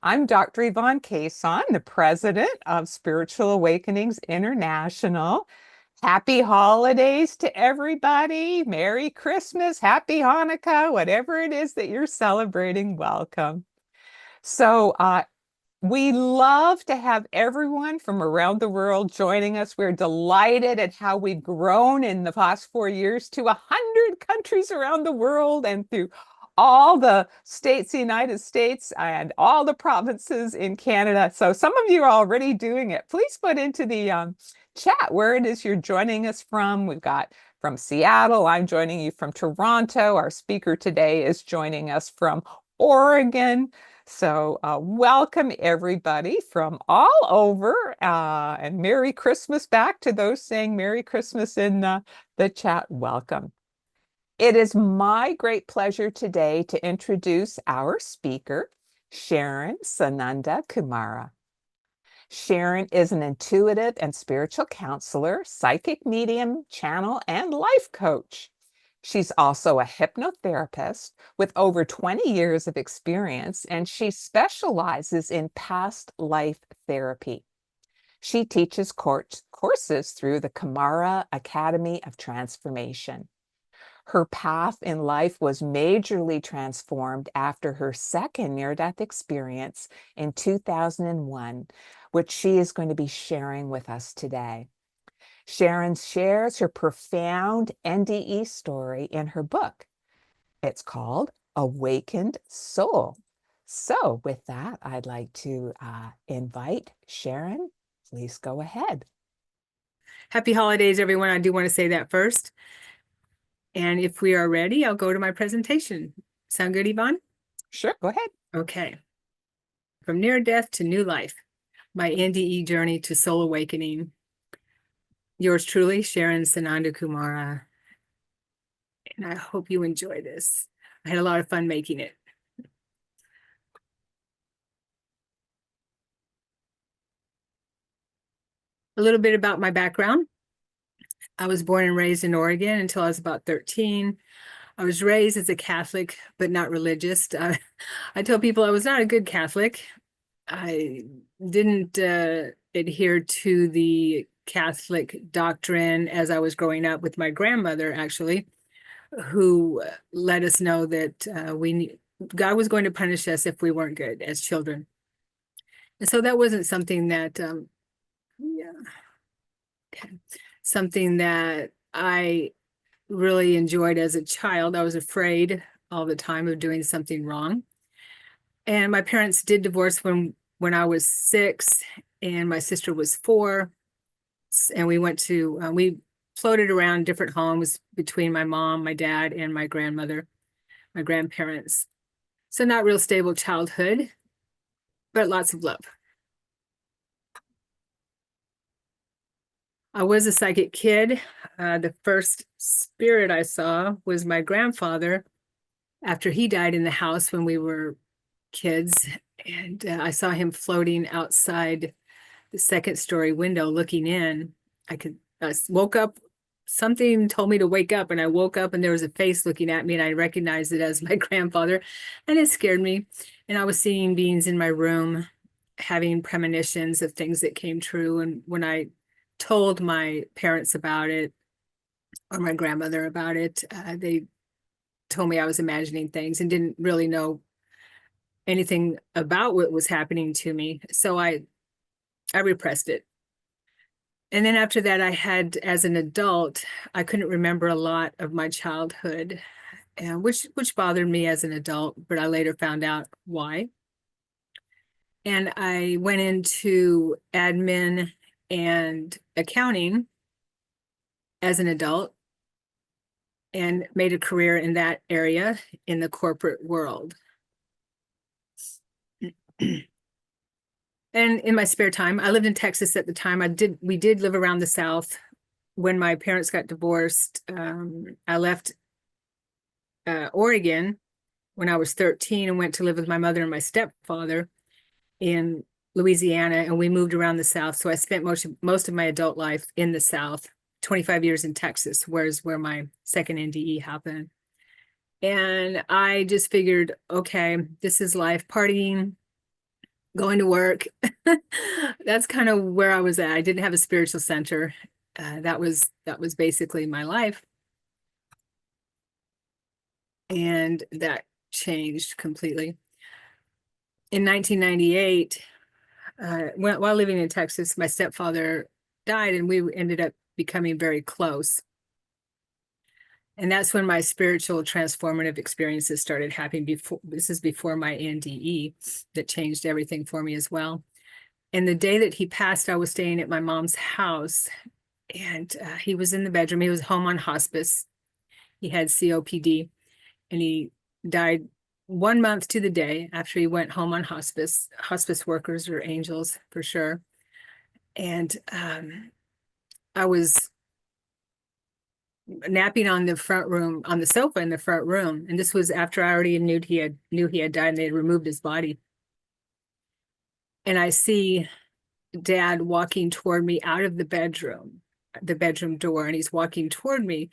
I'm Dr. Yvonne Cason, the president of Spiritual Awakenings International. Happy holidays to everybody. Merry Christmas, Happy Hanukkah, whatever it is that you're celebrating, welcome. So, we love to have everyone from around the world joining us. We're delighted at how we've grown in the past 4 years to 100 countries around the world and through all the states, the United States, and all the provinces in Canada. So some of you are already doing it. Please put into the chat where it is you're joining us from. We've got from Seattle. I'm joining you from Toronto. Our speaker today is joining us from Oregon. So welcome everybody from all over, and Merry Christmas back to those saying Merry Christmas in the chat. Welcome. It is my great pleasure today to introduce our speaker, Sharon Sananda Kumara. Sharon is an intuitive and spiritual counselor, psychic medium, channel, and life coach. She's also a hypnotherapist with over 20 years of experience, and she specializes in past life therapy. She teaches courses through the Kumara Academy of Transformation. Her path in life was majorly transformed after her second near-death experience in 2001, which she is going to be sharing with us today. Sharon shares her profound NDE story in her book. It's called Awakened Soul. So with that, I'd like to invite Sharon. Please go ahead. Happy holidays, everyone. I do want to say that first. And if we are ready, I'll go to my presentation. Sound good, Yvonne? Sure, go ahead. Okay. From near death to new life, my NDE journey to soul awakening. Yours truly, Sharon Sananda Kumara. And I hope you enjoy this. I had a lot of fun making it. A little bit about my background. I was born and raised in Oregon until I was about 13. I was raised as a Catholic, but not religious. I tell people I was not a good Catholic. I didn't adhere to the Catholic doctrine as I was growing up with my grandmother, actually, who let us know that God was going to punish us if we weren't good as children. And so that wasn't something that, something that I really enjoyed as a child. I was afraid all the time of doing something wrong. And my parents did divorce when I was 6 and my sister was 4. And we went to, we floated around different homes between my mom, my dad, and my grandmother, my grandparents. So not real stable childhood, but lots of love. I was a psychic kid. The first spirit I saw was my grandfather after he died in the house when we were kids. And I saw him floating outside the second story window looking in. I woke up, something told me to wake up, and I woke up and there was a face looking at me and I recognized it as my grandfather, and it scared me. And I was seeing beings in my room having premonitions of things that came true. And when I told my parents about it or my grandmother about it, they told me I was imagining things and didn't really know anything about what was happening to me. So I repressed it. And then after that, I had, as an adult, I couldn't remember a lot of my childhood, which bothered me as an adult, but I later found out why. And I went into admin and accounting as an adult and made a career in that area in the corporate world. And in my spare time, I lived in Texas at the time. We did live around the South. When my parents got divorced, I left Oregon when I was 13 and went to live with my mother and my stepfather in Louisiana, and we moved around the South. So I spent most of my adult life in the South, 25 years in Texas, where my second NDE happened. And I just figured, okay, this is life, partying, going to work. That's kind of where I was at. I didn't have a spiritual center. That was basically my life. And that changed completely. In 1998, while living in Texas, my stepfather died, and we ended up becoming very close. And that's when my spiritual transformative experiences started happening. This is before my NDE that changed everything for me as well. And the day that he passed, I was staying at my mom's house, and he was in the bedroom. He was home on hospice. He had COPD, and he died 1 month to the day after he went home on hospice. Hospice workers are angels for sure. And I was napping on the sofa in the front room. And this was after I already knew he had died, and they had removed his body. And I see Dad walking toward me out of the bedroom door, and he's walking toward me.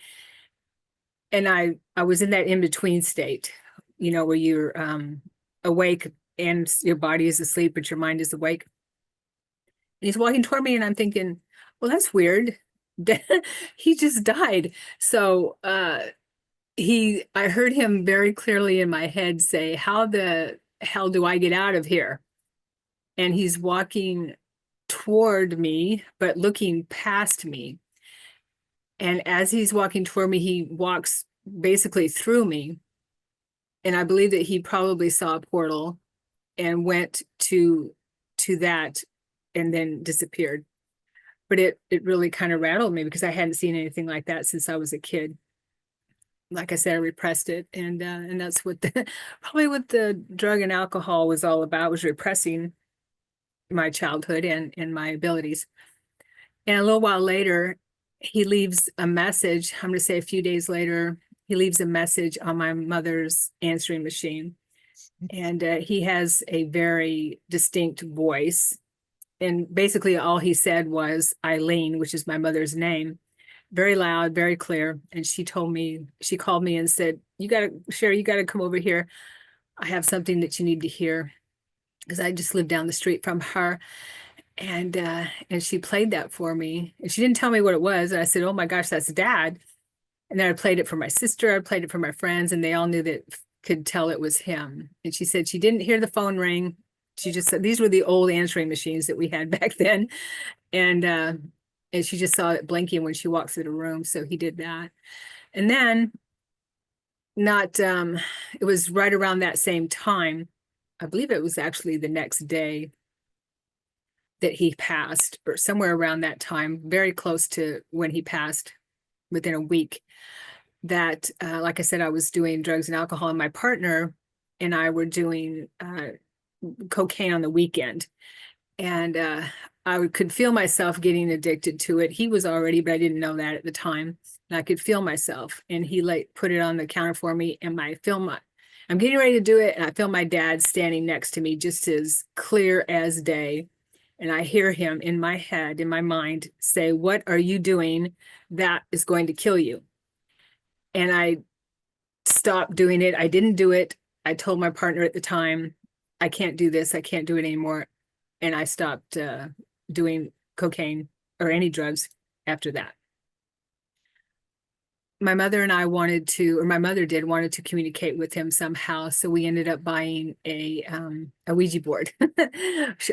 And I was in that in-between state, where you're awake and your body is asleep, but your mind is awake. And he's walking toward me, and I'm thinking, well, that's weird. He just died. So I heard him very clearly in my head say, how the hell do I get out of here? And he's walking toward me, but looking past me. And as he's walking toward me, he walks basically through me. And I believe that he probably saw a portal and went to that and then disappeared. But it really kind of rattled me, because I hadn't seen anything like that since I was a kid. Like I said, I repressed it. And that's what probably what the drug and alcohol was all about, was repressing my childhood and my abilities. And a little while later, he leaves a message. I'm going to say a few days later, he leaves a message on my mother's answering machine. And he has a very distinct voice. And basically all he said was Eileen, which is my mother's name, very loud, very clear. And she called me and said, Sherry, you got to come over here. I have something that you need to hear. Because I just lived down the street from her. And she played that for me. And she didn't tell me what it was. And I said, oh my gosh, that's Dad. And then I played it for my sister. I played it for my friends, and they all could tell it was him. And she said she didn't hear the phone ring. She just said, these were the old answering machines that we had back then. And she just saw it blinking when she walked through the room. So he did that. And then it was right around that same time. I believe it was actually the next day that he passed, or somewhere around that time, very close to when he passed, within a week, that, like I said, I was doing drugs and alcohol, and my partner and I were doing cocaine on the weekend. And I could feel myself getting addicted to it. He was already, but I didn't know that at the time. And I could feel myself. And he put it on the counter for me, and I'm getting ready to do it, and I feel my dad standing next to me, just as clear as day. And I hear him in my head, in my mind, say, what are you doing that is going to kill you? And I stopped doing it. I didn't do it. I told my partner at the time, I can't do this. I can't do it anymore. And I stopped doing cocaine or any drugs after that. My mother and I wanted to communicate with him somehow. So we ended up buying a Ouija board.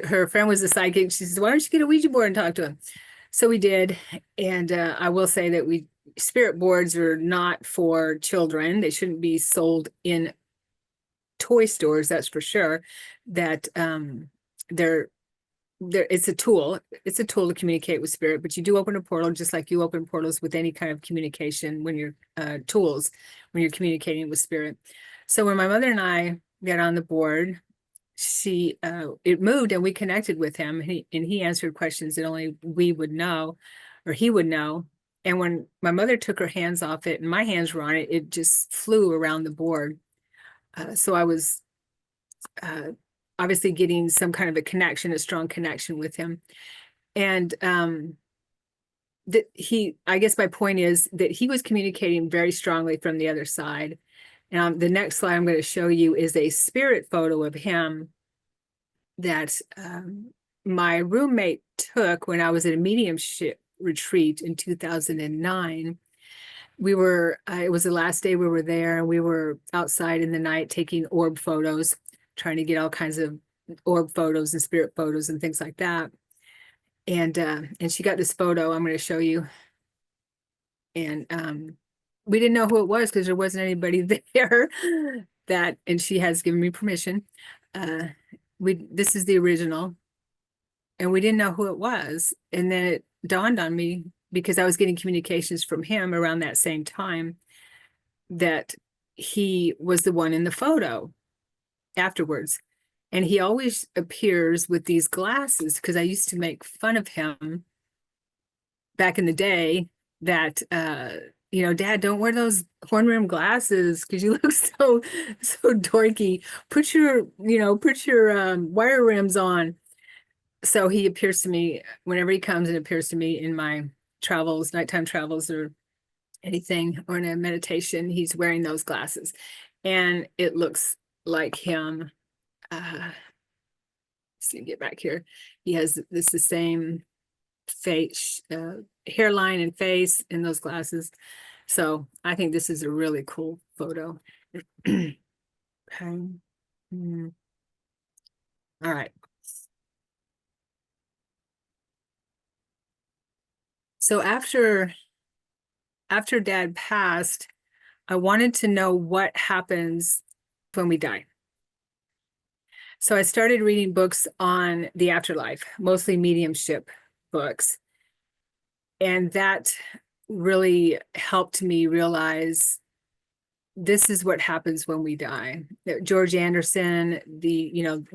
Her friend was a psychic. She says, why don't you get a Ouija board and talk to him? So we did. And I will say that spirit boards are not for children. They shouldn't be sold in toy stores, that's for sure. That it's a tool. It's a tool to communicate with spirit, but you do open a portal, just like you open portals with any kind of communication when you're when you're communicating with spirit. So when my mother and I got on the board, it moved, and we connected with him, and he answered questions that only we would know, or he would know. And when my mother took her hands off it and my hands were on it, it just flew around the board. So I was obviously getting some kind of a connection, a strong connection with him. And that I guess my point is that he was communicating very strongly from the other side. And the next slide I'm going to show you is a spirit photo of him that my roommate took when I was at a mediumship retreat in 2009. We were, it was the last day we were there, and we were outside in the night taking orb photos, trying to get all kinds of orb photos and spirit photos and things like that. And she got this photo I'm going to show you. And we didn't know who it was because there wasn't anybody there and she has given me permission. This is the original, and we didn't know who it was. And then it dawned on me, because I was getting communications from him around that same time, that he was the one in the photo afterwards. And he always appears with these glasses, because I used to make fun of him back in the day that, Dad, don't wear those horn rim glasses because you look so dorky. Put your wire rims on. So he appears to me whenever he comes, and appears to me in my travels, nighttime travels or anything, or in a meditation, he's wearing those glasses. And it looks like him. Let's see, get back here. He has the same face, hairline and face in those glasses. So I think this is a really cool photo. Okay. All right. So after Dad passed, I wanted to know what happens when we die. So I started reading books on the afterlife, mostly mediumship books. And that really helped me realize this is what happens when we die. George Anderson,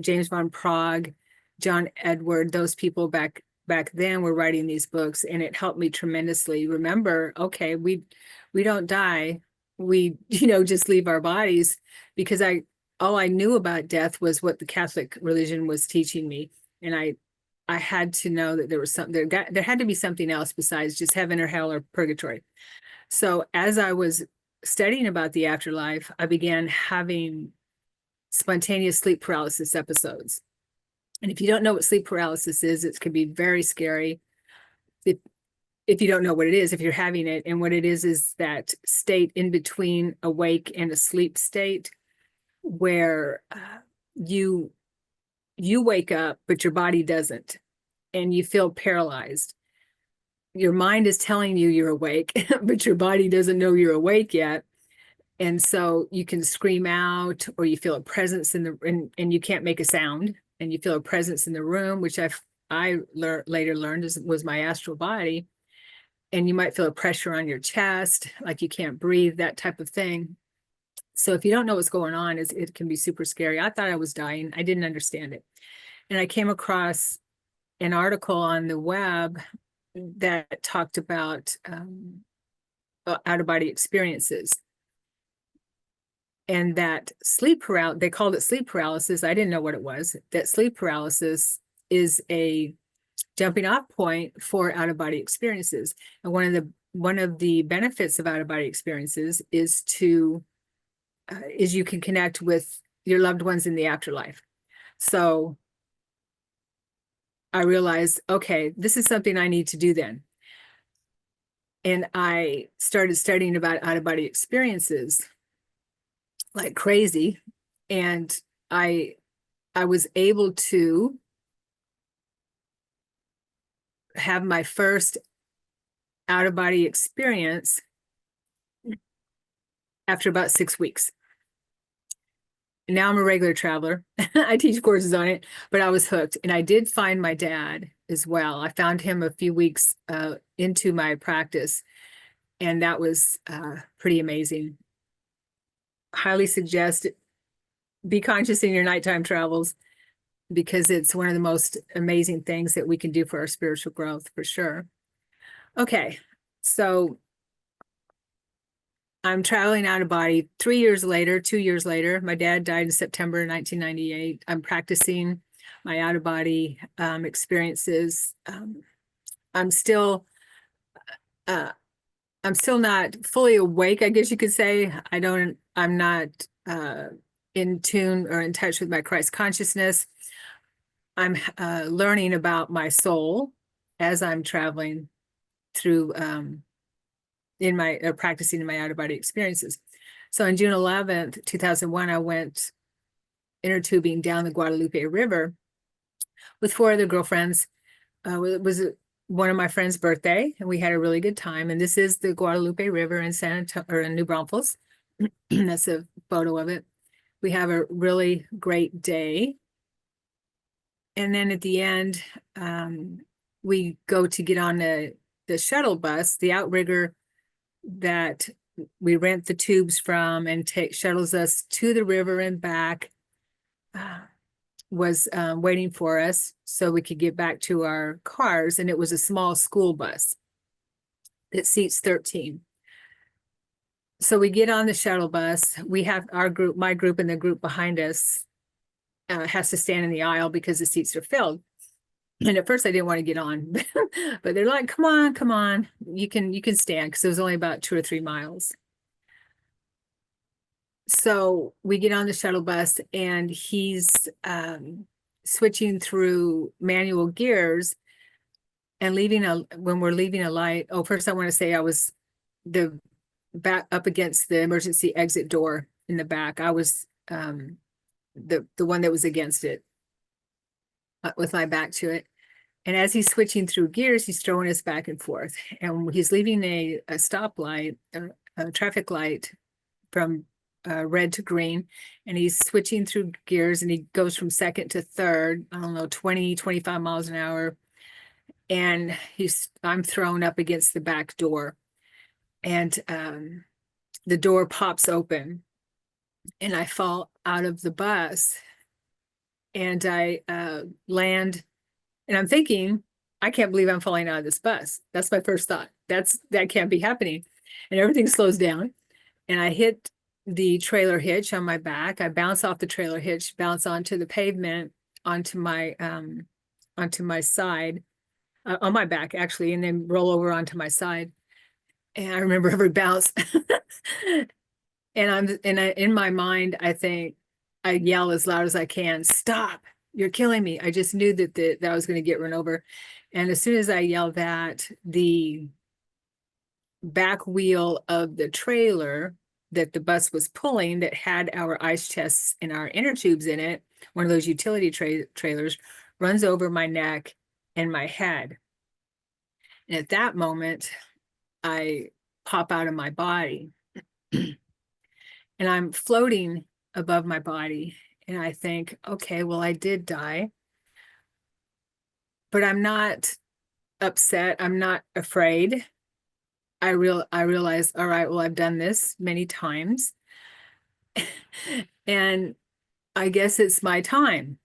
James von Prague, John Edward, those people back then were writing these books, and it helped me tremendously remember, okay, we don't die. We, just leave our bodies, because all I knew about death was what the Catholic religion was teaching me. And I had to know that there was something, there had to be something else besides just heaven or hell or purgatory. So as I was studying about the afterlife, I began having spontaneous sleep paralysis episodes. And if you don't know what sleep paralysis is, it can be very scary. If you don't know what it is, if you're having it. And what it is that state in between awake and asleep state, where you wake up, but your body doesn't, and you feel paralyzed. Your mind is telling you you're awake, but your body doesn't know you're awake yet. And so you can scream out, or you feel a presence and you can't make a sound, and you feel a presence in the room, which I later learned was my astral body. And you might feel a pressure on your chest, like you can't breathe, that type of thing. So if you don't know what's going on, it can be super scary. I thought I was dying. I didn't understand it. And I came across an article on the web that talked about out-of-body experiences. And that sleep paralysis, they called it sleep paralysis. I didn't know what it was. That sleep paralysis is a jumping off point for out-of-body experiences. And one of the benefits of out-of-body experiences is you can connect with your loved ones in the afterlife. So I realized, okay, this is something I need to do then. And I started studying about out-of-body experiences like crazy. And I was able to have my first out-of-body experience after about 6 weeks. Now I'm a regular traveler. I teach courses on it, but I was hooked. And I did find my dad as well. I found him a few weeks into my practice, and that was pretty amazing. Highly suggest be conscious in your nighttime travels, because it's one of the most amazing things that we can do for our spiritual growth, for sure. Okay, so I'm traveling out of body 3 years later, 2 years later. My dad died in September 1998. I'm practicing my out of body experiences. I'm still uh, I'm still not fully awake, I guess you could say. I'm not in tune or in touch with my Christ consciousness. I'm learning about my soul as I'm traveling through in my practicing in my out of body experiences. So on June 11th, 2001, I went inner tubing down the Guadalupe River with 4 other girlfriends. It was one of my friend's birthday, and we had a really good time. And this is the Guadalupe River in San Antonio or in New Braunfels. That's a photo of it. We have a really great day. And then at the end, we go to get on the shuttle bus, the outrigger that we rent the tubes from and shuttles us to the river and back, was waiting for us so we could get back to our cars. And it was a small school bus that seats 13. So we get on the shuttle bus. We have our group, my group, and the group behind us has to stand in the aisle because the seats are filled. And at first I didn't want to get on, but they're like, come on, you can stand, because it was only about 2 or 3 miles. So we get on the shuttle bus, and he's switching through manual gears and when we're leaving a light. Oh, first I want to say I was the back up against the emergency exit door in the back. I was the one that was against it, with my back to it. And as he's switching through gears, he's throwing us back and forth. And he's leaving a stoplight, a traffic light from red to green. And he's switching through gears, and he goes from second to third, I don't know, 20, 25 miles an hour. And I'm thrown up against the back door. And the door pops open, and I fall out of the bus. And I land. And I'm thinking, I can't believe I'm falling out of this bus. That's my first thought. That can't be happening. And everything slows down. And I hit the trailer hitch on my back. I bounce off the trailer hitch, bounce onto the pavement, onto my side, on my back actually, and then roll over onto my side. And I remember every bounce. And in my mind, I think I yell as loud as I can, "Stop. You're killing me." I just knew that I was going to get run over. And as soon as I yelled that, the back wheel of the trailer that the bus was pulling, that had our ice chests and our inner tubes in it, one of those utility trailers, runs over my neck and my head. And at that moment, I pop out of my body. And I'm floating above my body. And I think, okay, well, I did die. But I'm not upset. I'm not afraid. I realize, all right, well, I've done this many times. And I guess it's my time.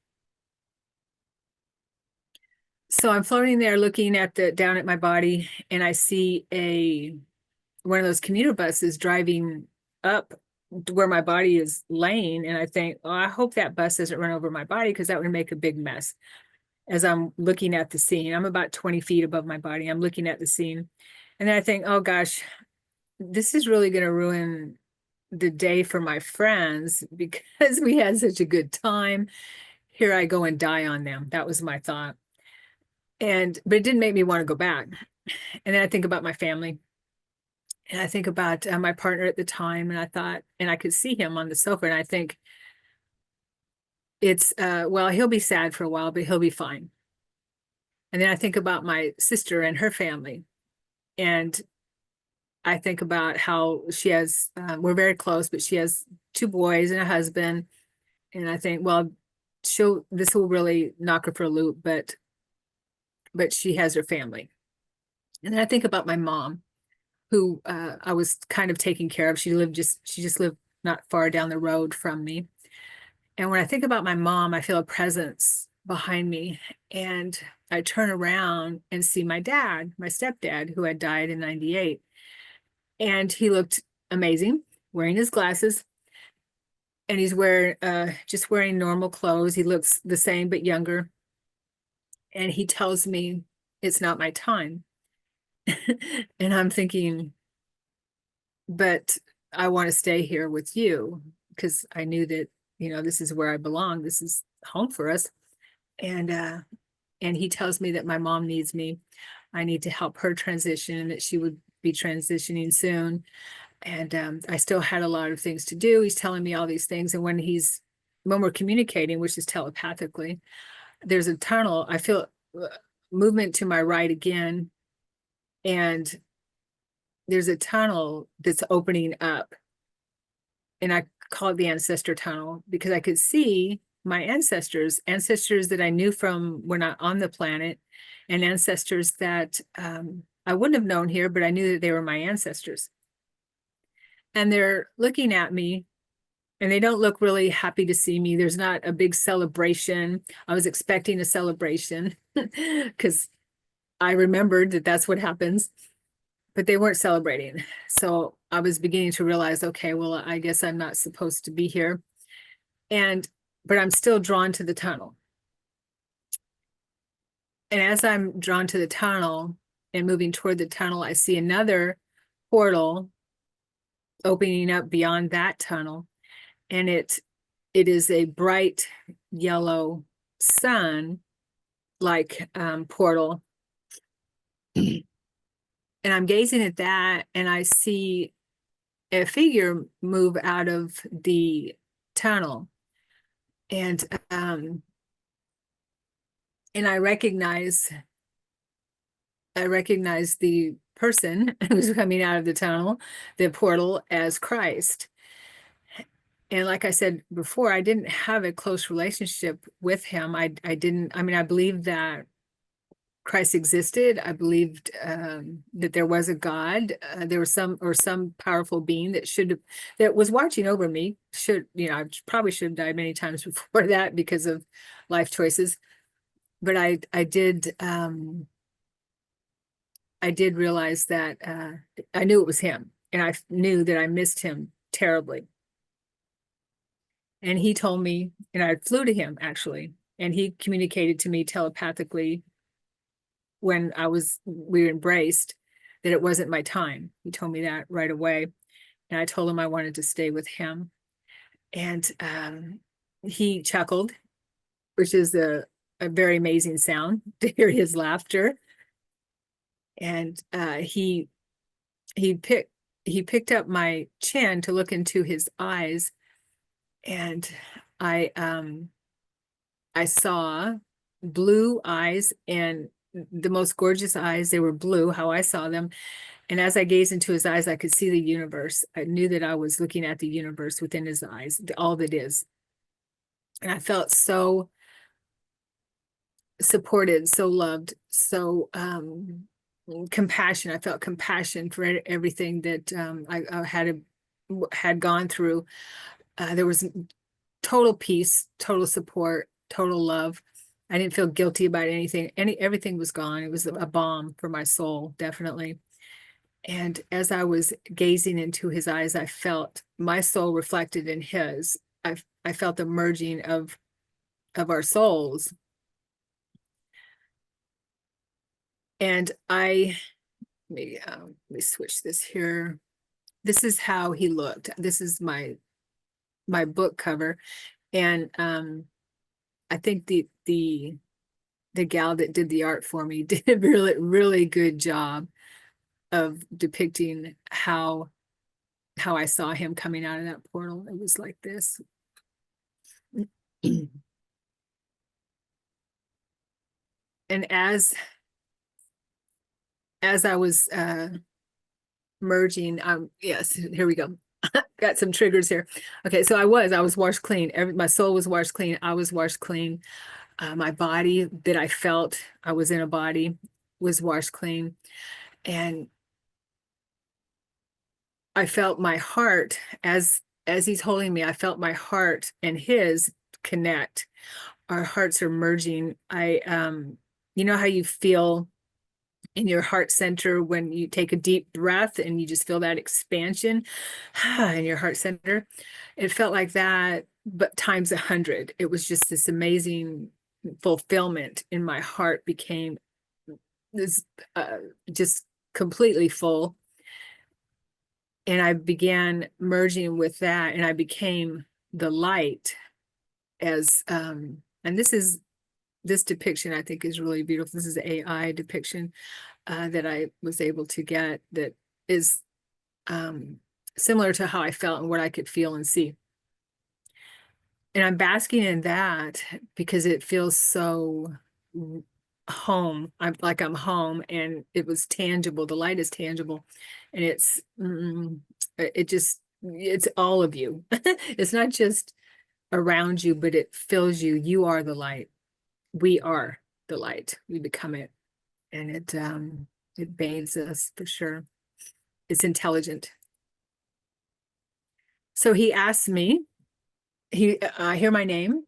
So I'm floating there looking down at my body, and I see one of those commuter buses driving up where my body is laying. And I think, oh, I hope that bus doesn't run over my body, because that would make a big mess. As I'm looking at the scene, I'm about 20 feet above my body. I'm looking at the scene. And then I think, oh gosh, this is really going to ruin the day for my friends, because we had such a good time. Here I go and die on them. That was my thought. But it didn't make me want to go back. And then I think about my family. And I think about my partner at the time, and I thought, and I could see him on the sofa, and I think, it's, well, he'll be sad for a while, but he'll be fine. And then I think about my sister and her family. And I think about how she has, we're very close, but she has 2 boys and a husband. And I think, well, this will really knock her for a loop, but she has her family. And then I think about my mom, who I was kind of taking care of. She just lived not far down the road from me. And when I think about my mom, I feel a presence behind me. And I turn around and see my dad, my stepdad, who had died in 98. And he looked amazing, wearing his glasses, and he's wearing just wearing normal clothes. He looks the same but younger. And he tells me it's not my time. And I'm thinking, but I want to stay here with you because I knew that, this is where I belong. This is home for us. And he tells me that my mom needs me. I need to help her transition and that she would be transitioning soon. And I still had a lot of things to do. He's telling me all these things. And when we're communicating, which is telepathically, there's a tunnel. I feel movement to my right again. And there's a tunnel that's opening up. And I call it the ancestor tunnel because I could see my ancestors that I knew from when I on the planet, and ancestors that I wouldn't have known here, but I knew that they were my ancestors. And they're looking at me, and they don't look really happy to see me. There's not a big celebration. I was expecting a celebration because I remembered that that's what happens, but they weren't celebrating. So I was beginning to realize, okay, well, I guess I'm not supposed to be here. But I'm still drawn to the tunnel. And as I'm drawn to the tunnel and moving toward the tunnel, I see another portal opening up beyond that tunnel. And it is a bright yellow sun like portal. And I'm gazing at that, and I see a figure move out of the tunnel. And I recognize the person who's coming out of the tunnel, the portal, as Christ. And like I said before, I didn't have a close relationship with him. I didn't, I mean, I believed that Christ existed. I believed that there was a God. There was some powerful being that was watching over me. I probably should have died many times before that because of life choices. But I did realize that I knew it was him, and I knew that I missed him terribly. And he told me, and I flew to him actually, and he communicated to me telepathically when we embraced, that it wasn't my time. He told me that right away. And I told him I wanted to stay with him. And he chuckled, which is a very amazing sound to hear his laughter. And he picked up my chin to look into his eyes. And I saw blue eyes, and the most gorgeous eyes. They were blue, how I saw them. And as I gazed into his eyes, I could see the universe. I knew that I was looking at the universe within his eyes, all that is. And I felt so supported, so loved, so compassion. I felt compassion for everything that I had gone through. There was total peace, total support, total love. I didn't feel guilty about anything. Everything was gone. It was a balm for my soul, definitely. And as I was gazing into his eyes, I felt my soul reflected in his. I felt the merging of our souls. And let me switch this here. This is how he looked. This is my book cover. And I think the gal that did the art for me did a really, really good job of depicting how I saw him coming out of that portal. It was like this. And as I was merging, yes, here we go. Got some triggers here. Okay, so I was washed clean. My soul was washed clean. I was washed clean. My body that I felt I was in a body was washed clean. And I felt my heart as he's holding me. I felt my heart and his connect. Our hearts are merging. You know how you feel in your heart center when you take a deep breath and you just feel that expansion in your heart center. It felt like that, but times 100. It was just this amazing fulfillment in my heart, became this just completely full. And I began merging with that, and I became the light as and this depiction I think is really beautiful. This is AI depiction that I was able to get that is similar to how I felt and what I could feel and see. And I'm basking in that because it feels so home. I'm like I'm home, and it was tangible. The light is tangible, and it's all of you. It's not just around you, but it fills you. You are the light. We are the light. We become it, and it bathes us for sure. It's intelligent. So he asked me. I hear my name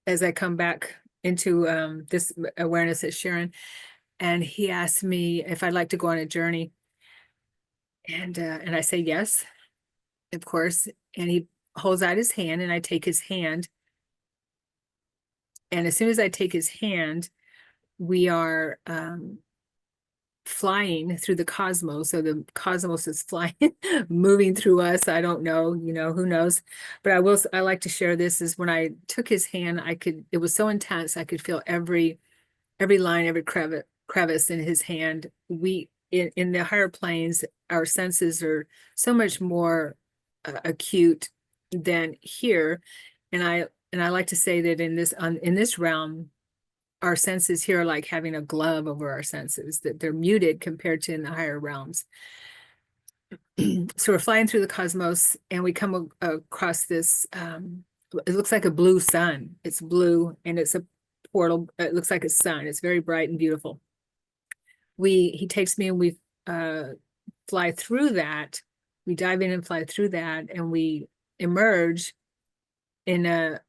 as I come back into this awareness as Sharon, and he asked me if I'd like to go on a journey, and I say yes, of course. And he holds out his hand, and I take his hand, and as soon as I take his hand, we are flying through the cosmos. So the cosmos is flying, moving through us. I don't know, who knows. But I like to share this is when I took his hand, it was so intense. I could feel every line, every crevice in his hand. In the higher planes, our senses are so much more acute than here. And I like to say that in this realm, our senses here are like having a glove over our senses, that they're muted compared to in the higher realms. So we're flying through the cosmos, and we come across this, it looks like a blue sun. It's blue, and it's a portal. It looks like a sun. It's very bright and beautiful. He takes me, and we fly through that. We dive in and fly through that, and we emerge in a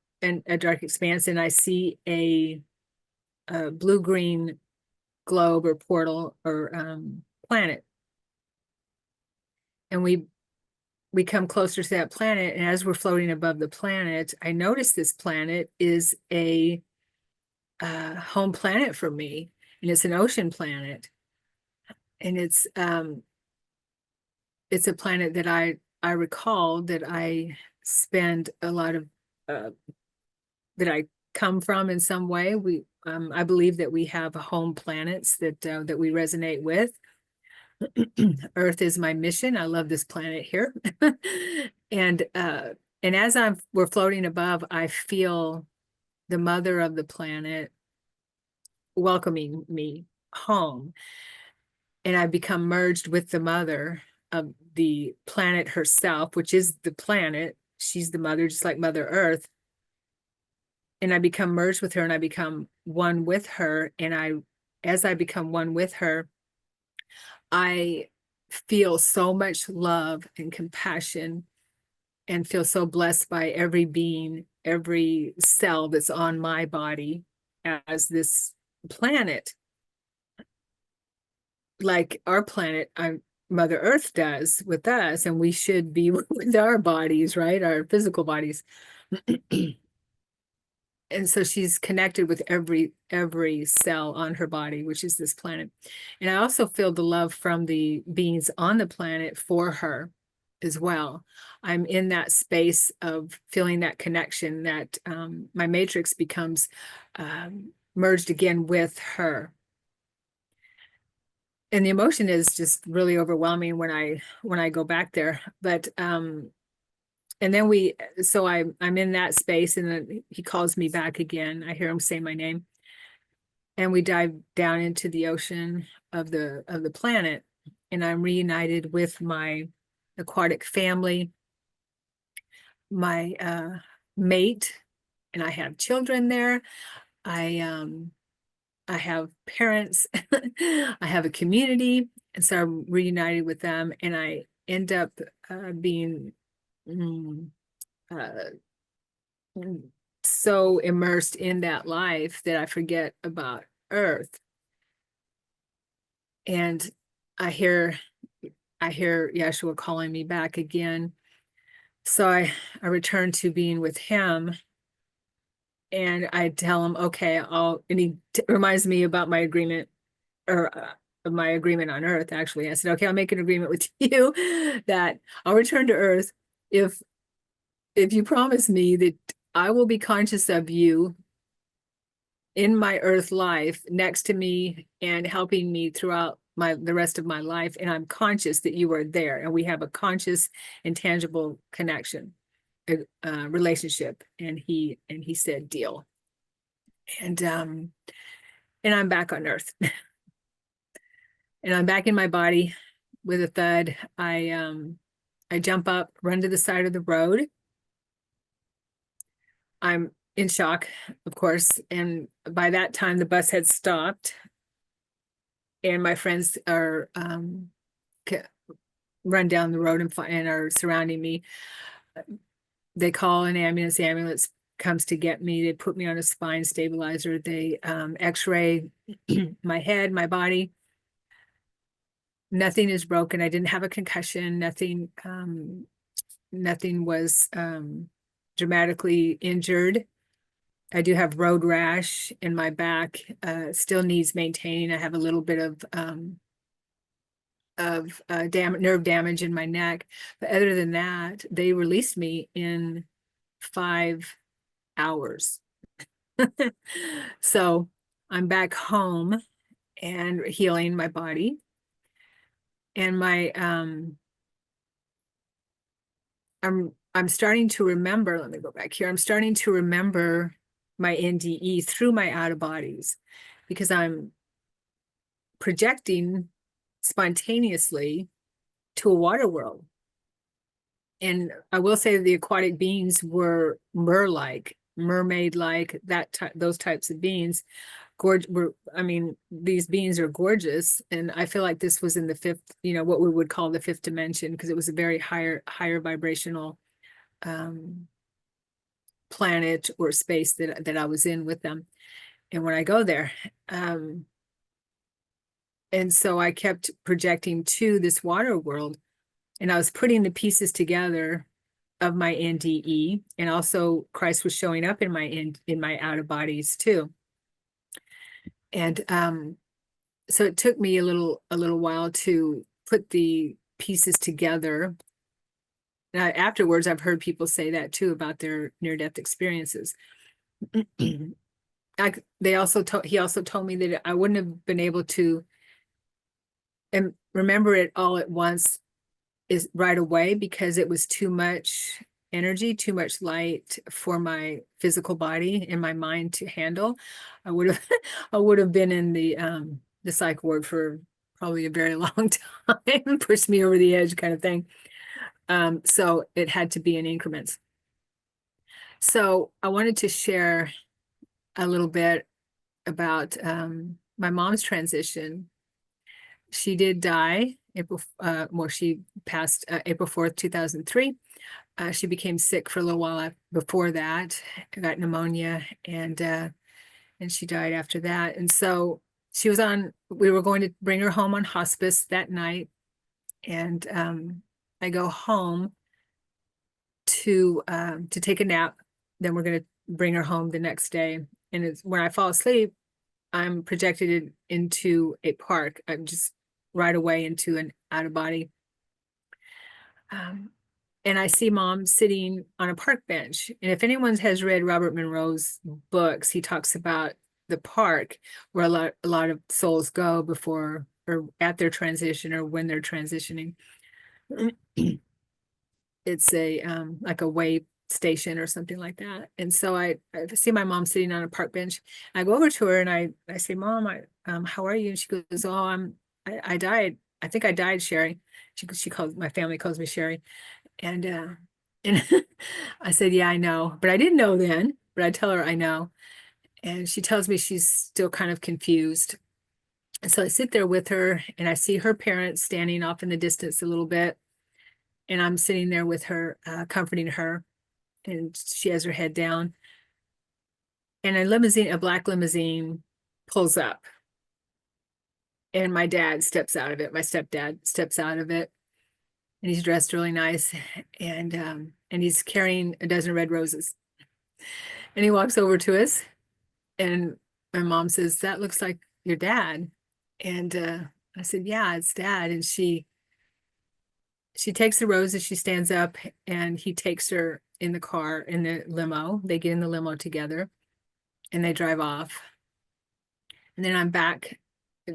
dark expanse, and I see a blue-green globe or portal or planet. And we come closer to that planet, and as we're floating above the planet, I notice this planet is a home planet for me, and it's an ocean planet, and it's a planet that I recall that I spend a lot of that I come from in some way. I believe that we have home planets that we resonate with. Earth is my mission. I love this planet here. And as we're floating above, I feel the mother of the planet welcoming me home. And I become merged with the mother of the planet herself, which is the planet. She's the mother, just like Mother Earth. And I become merged with her, and I become one with her. And as I become one with her, I feel so much love and compassion, and feel so blessed by every being, every cell that's on my body as this planet, like our planet, Mother Earth does with us, and we should be with our bodies, right? Our physical bodies. And so she's connected with every cell on her body, which is this planet. And I also feel the love from the beings on the planet for her as well. I'm in that space of feeling that connection, that my matrix becomes merged again with her. And the emotion is just really overwhelming when I go back there. But and then so I'm in that space, and then he calls me back again. I hear him say my name, and we dive down into the ocean of the planet, and I'm reunited with my aquatic family, my mate, and I have children there. I have parents. I have a community, and so I'm reunited with them, and I end up being uh, so immersed in that life that I forget about Earth. And I hear Yeshua calling me back again. So I return to being with him, and I tell him, okay, and he reminds me about my agreement, or of my agreement on Earth, actually. I said, okay, I'll make an agreement with you that I'll return to Earth if you promise me that I will be conscious of you in my Earth life next to me and helping me throughout the rest of my life. And I'm conscious that you are there, and we have a conscious and tangible connection, relationship. And he said, deal. And I'm back on Earth. And I'm back in my body with a thud. I jump up, run to the side of the road. I'm in shock, of course. And by that time, the bus had stopped, and my friends are run down the road and are surrounding me. They call an ambulance. The ambulance comes to get me. They put me on a spine stabilizer. They x-ray my head, my body. Nothing is broken. I didn't have a concussion. Nothing was dramatically injured. I do have road rash in my back. Still needs maintaining. I have a little bit of nerve damage in my neck. But other than that, they released me in 5 hours. So I'm back home and healing my body. And I'm starting to remember, let me go back here. I'm starting to remember my NDE through my out of bodies, because I'm projecting spontaneously to a water world. And I will say the aquatic beings were mermaid-like, those types of beings. These beings are gorgeous. And I feel like this was in the fifth, what we would call the fifth dimension, because it was a very higher vibrational planet or space that I was in with them. And when I go there, and so I kept projecting to this water world, and I was putting the pieces together of my NDE, and also Christ was showing up in my out of bodies too. And so it took me a little while to put the pieces together. Afterwards, I've heard people say that too about their near-death experiences. He also told me that I wouldn't have been able to remember it all at once is right away, because it was too much energy, too much light for my physical body and my mind to handle. I would have been in the psych ward for probably a very long time, pushed me over the edge kind of thing. So it had to be in increments. So I wanted to share a little bit about my mom's transition. She did die she passed April 4th, 2003. She became sick for a little while before that, got pneumonia, and she died after that. And so we were going to bring her home on hospice that night. And I go home to take a nap. Then we're going to bring her home the next day. And when I fall asleep, I'm projected into a park. I'm just right away into an out of body. And I see Mom sitting on a park bench. And if anyone has read Robert Monroe's books, he talks about the park where a lot of souls go before or at their transition or when they're transitioning. It's like a way station or something like that. And so I see my mom sitting on a park bench. I go over to her and I say, Mom, how are you? And she goes, oh, I died. I think I died, Sherry. My family calls me Sherry. And I said, yeah, I know. But I didn't know then, but I tell her I know. And she tells me she's still kind of confused. And so I sit there with her and I see her parents standing off in the distance a little bit. And I'm sitting there with her, comforting her. And she has her head down. And a black limousine pulls up. And my dad steps out of it. My stepdad steps out of it, and he's dressed really nice, and he's carrying a dozen red roses. And he walks over to us, and my mom says, "That looks like your dad." And I said, "Yeah, it's dad." And she takes the roses, she stands up, and he takes her in the car, in the limo. They get in the limo together, and they drive off. And then I'm back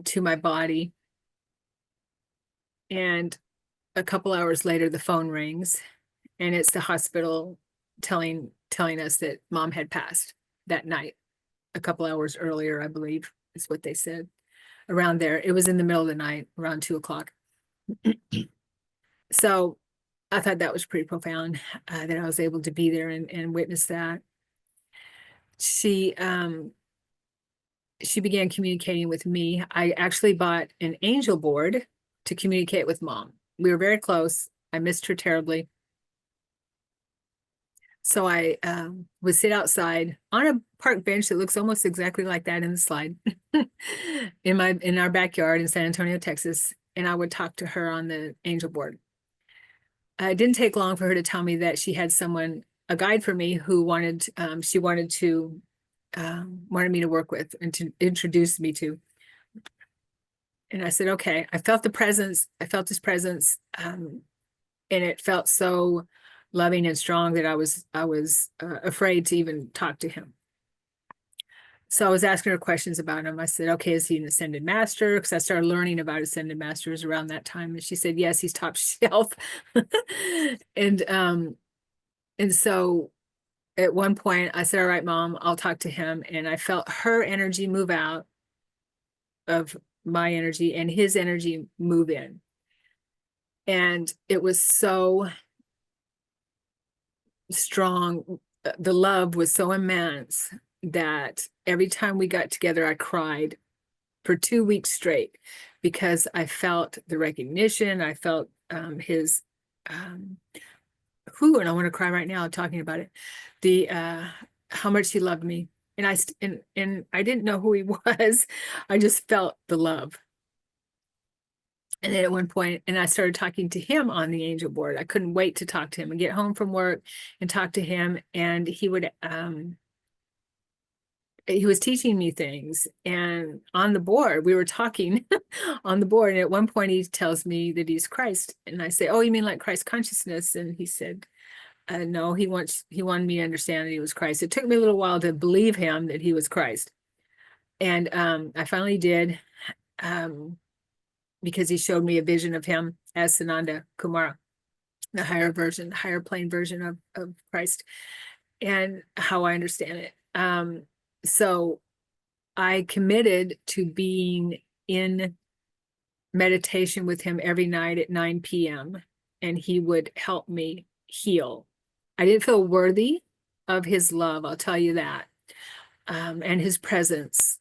to my body, and a couple hours later, the phone rings, and it's the hospital telling us that mom had passed that night. A couple hours earlier, I believe, is what they said. Around there, it was in the middle of the night, around 2 o'clock. So I thought that was pretty profound, that I was able to be there and witness that. She began communicating with me. I actually bought an angel board to communicate with mom. We were very close. I missed her terribly. So I would sit outside on a park bench that looks almost exactly like that in the slide in our backyard in San Antonio, Texas, and I would talk to her on the angel board. It didn't take long for her to tell me that she had someone, a guide for me, who wanted me to work with and to introduce me to. And I said, okay. I felt the presence. I felt his presence, and it felt so loving and strong that I was afraid to even talk to him. So I was asking her questions about him. I said, okay, is he an ascended master? Because I started learning about ascended masters around that time. And she said, yes, he's top shelf. And so at one point I said, all right, mom, I'll talk to him. And I felt her energy move out of my energy and his energy move in. And it was so strong. The love was so immense that every time we got together, I cried for 2 weeks straight because I felt the recognition. I felt his, and I want to cry right now talking about it. How much he loved me. And I didn't know who he was. I just felt the love. And then at one point, and I started talking to him on the angel board. I couldn't wait to talk to him and get home from work and talk to him. And he was teaching me things. And on the board, we were talking on the board. And at one point, he tells me that he's Christ. And I say, oh, you mean like Christ consciousness? And he said, no, he wanted me to understand that he was Christ. It took me a little while to believe him that he was Christ. And I finally did. Because he showed me a vision of him as Sananda Kumara, the higher plane version of Christ, and how I understand it. So I committed to being in meditation with him every night at 9 p.m. and he would help me heal. I didn't feel worthy of his love, I'll tell you that, and his presence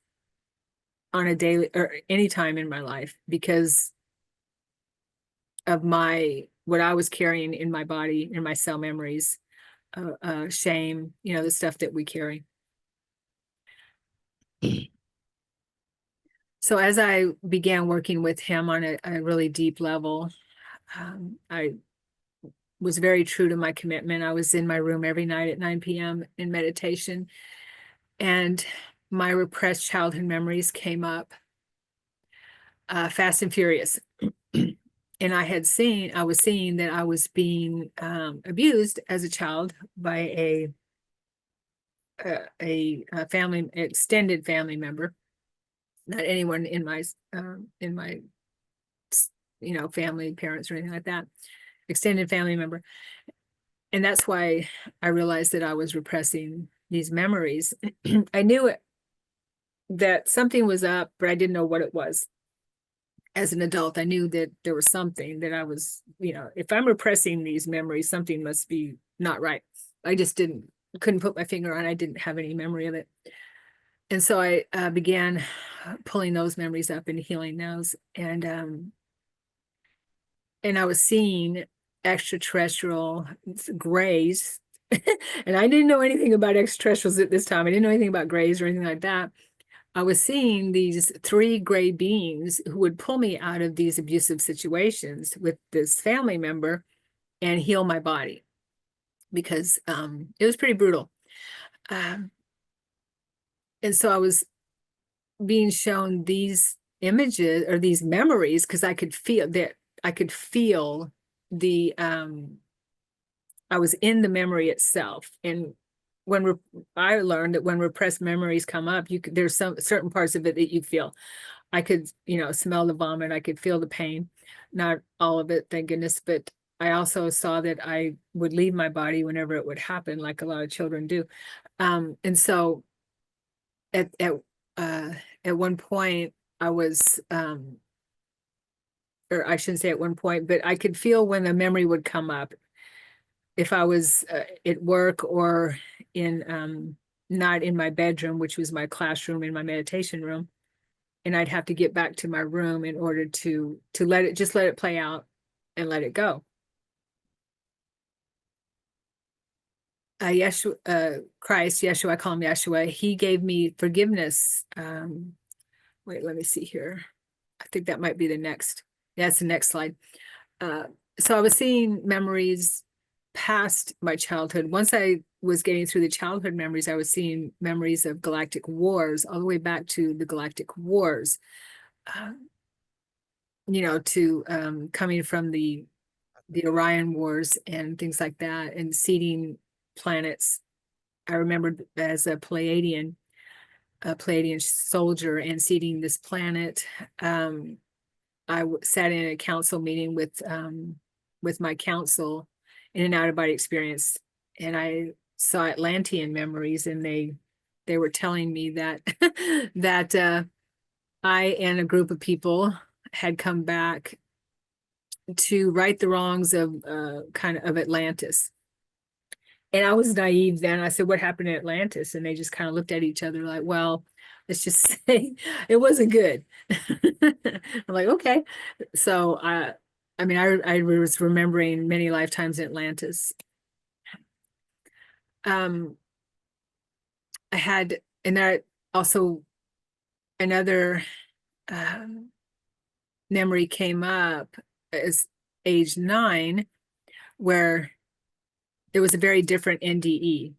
on a daily or any time in my life because of what I was carrying in my body, in my cell memories, shame, the stuff that we carry. So as I began working with him on a really deep level, I was very true to my commitment. I was in my room every night at 9 p.m. in meditation, and my repressed childhood memories came up fast and furious. And I was seeing that I was being abused as a child by a family, extended family member, not anyone in my family, parents or anything like that, extended family member. And that's why I realized that I was repressing these memories. I knew that something was up, but I didn't know what it was. As an adult, I knew that there was something that I was, if I'm repressing these memories, something must be not right. I just couldn't put my finger on it. I didn't have any memory of it. And so I began pulling those memories up and healing those. And I was seeing extraterrestrial grays. And I didn't know anything about extraterrestrials at this time. I didn't know anything about grays or anything like that. I was seeing these three gray beings who would pull me out of these abusive situations with this family member and heal my body, because it was pretty brutal. Um, and so I was being shown these images or these memories because I could feel that I could feel the I was in the memory itself. And when I learned that when repressed memories come up, there's some certain parts of it that you feel. I could, smell the vomit. I could feel the pain, not all of it, thank goodness. But I also saw that I would leave my body whenever it would happen, like a lot of children do. And so at at at one point I was, or I shouldn't say at one point, but I could feel when a memory would come up if I was at work or in not in my bedroom, which was my classroom in my meditation room, and I'd have to get back to my room in order to let it play out and let it go. Yeshua, Christ, Yeshua, I call him Yeshua. He gave me forgiveness. Wait, let me see here. I think that might be the next. That's the next slide. So I was seeing memories past my childhood. Once I was getting through the childhood memories, I was seeing memories of Galactic Wars, all the way back to the Galactic Wars. To coming from the Orion Wars and things like that, and seeding planets. I remembered as a Pleiadian soldier and seeding this planet. I sat in a council meeting with my council in an out-of-body experience, and I saw Atlantean memories, and they were telling me that that I and a group of people had come back to right the wrongs of kind of Atlantis. And I was naive then. I said, "What happened to Atlantis?" And they just kind of looked at each other like, "Well, let's just say it wasn't good." I'm like, "Okay." So I was remembering many lifetimes in Atlantis. Um, I had, and that also another um, memory came up as age 9, where there was a very different NDE,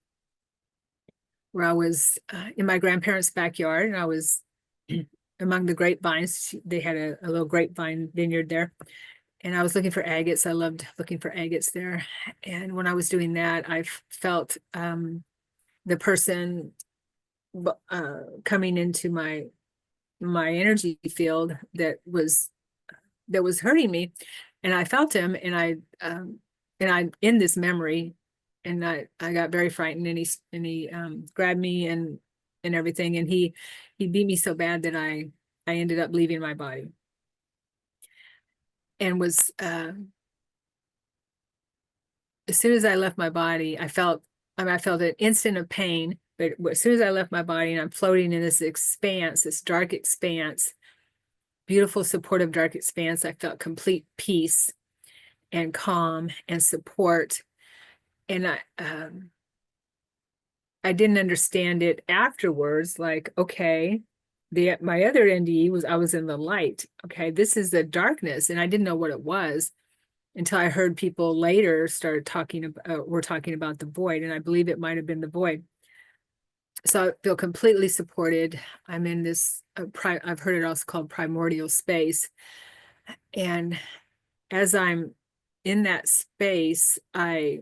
where I was in my grandparents' backyard, and I was among the grapevines. They had a little grapevine vineyard there, and I was looking for agates. I loved looking for agates there. And when I was doing that, I felt the person coming into my energy field that was hurting me, and I felt him, and I in this memory, and I got very frightened, and he grabbed me and everything, and he beat me so bad that I ended up leaving my body, and was as soon as I left my body, I felt an instant of pain, but as soon as I left my body and I'm floating in this expanse, this dark expanse, beautiful, supportive, dark expanse, I felt complete peace and calm and support. And I didn't understand it afterwards. Like, okay, my other NDE was I was in the light. Okay, this is the darkness, and I didn't know what it was until I heard people later started talking about were talking about the void, and I believe it might have been the void. So I feel completely supported. I'm in this I've heard it also called primordial space, and as I'm in that space, I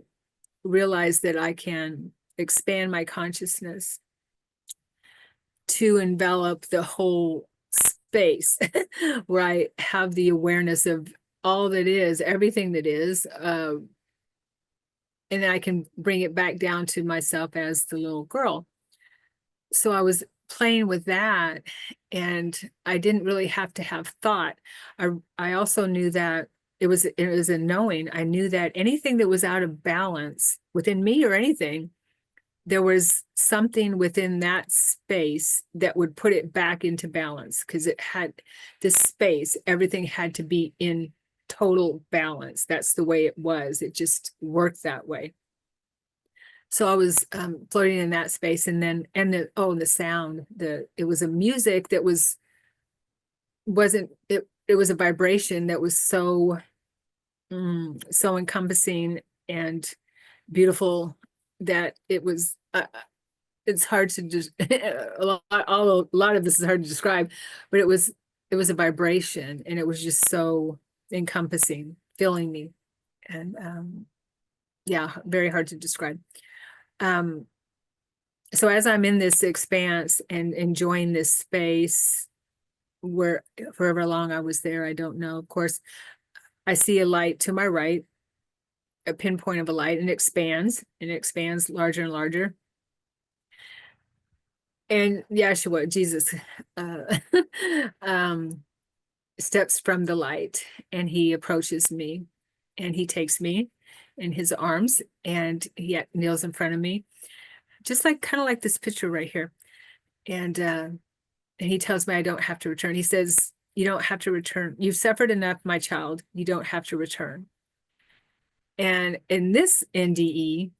realize that I can expand my consciousness to envelop the whole space where I have the awareness of all that is, everything that is, and then I can bring it back down to myself as the little girl. So I was playing with that, and I didn't really have to have thought. I also knew that it was a knowing. I knew that anything that was out of balance within me or anything, there was something within that space that would put it back into balance, because it had this space, everything had to be in total balance. That's the way it was. It just worked that way. So I was floating in that space, and then the sound, it was a music that wasn't it it was a vibration that was so so encompassing and beautiful that it was it's hard to just a lot of this is hard to describe, but it was a vibration, and it was just so encompassing, filling me, and yeah, very hard to describe. um so as I'm in this expanse and enjoying this space, where forever long I was there, I don't know. Of course, I see a light to my right, a pinpoint of a light, and it expands larger and larger. And Yeshua, Jesus, uh, um, steps from the light, and he approaches me, and he takes me in his arms, and he kneels in front of me, just like kind of like this picture right here. And he tells me I don't have to return. He says, "You don't have to return. You've suffered enough, my child. You don't have to return." And in this NDE,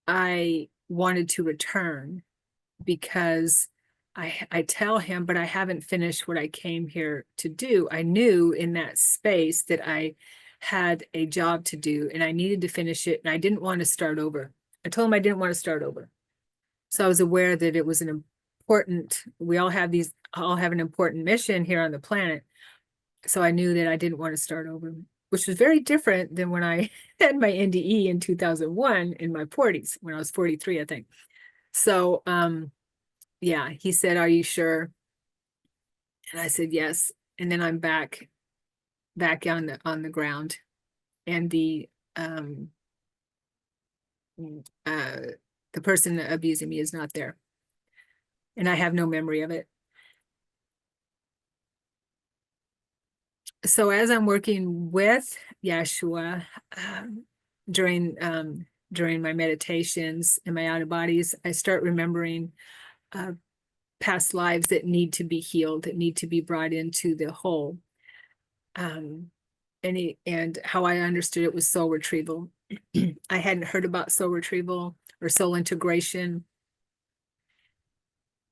I wanted to return because I tell him, but I haven't finished what I came here to do. I knew in that space that I had a job to do, and I needed to finish it, and I didn't want to start over. I told him I didn't want to start over. So I was aware that it was we all have an important mission here on the planet. So I knew that I didn't want to start over, which was very different than when I had my NDE in 2001 in my 40s, when I was 43, I think. So, yeah, he said, "Are you sure?" And I said, "Yes." And then I'm back on the ground, and um uh the person abusing me is not there, and I have no memory of it. So as I'm working with Yeshua, um, during during my meditations and my out of bodies, I start remembering uh, past lives that need to be healed, that need to be brought into the whole. Um, and how I understood it was soul retrieval. I hadn't heard about soul retrieval or soul integration,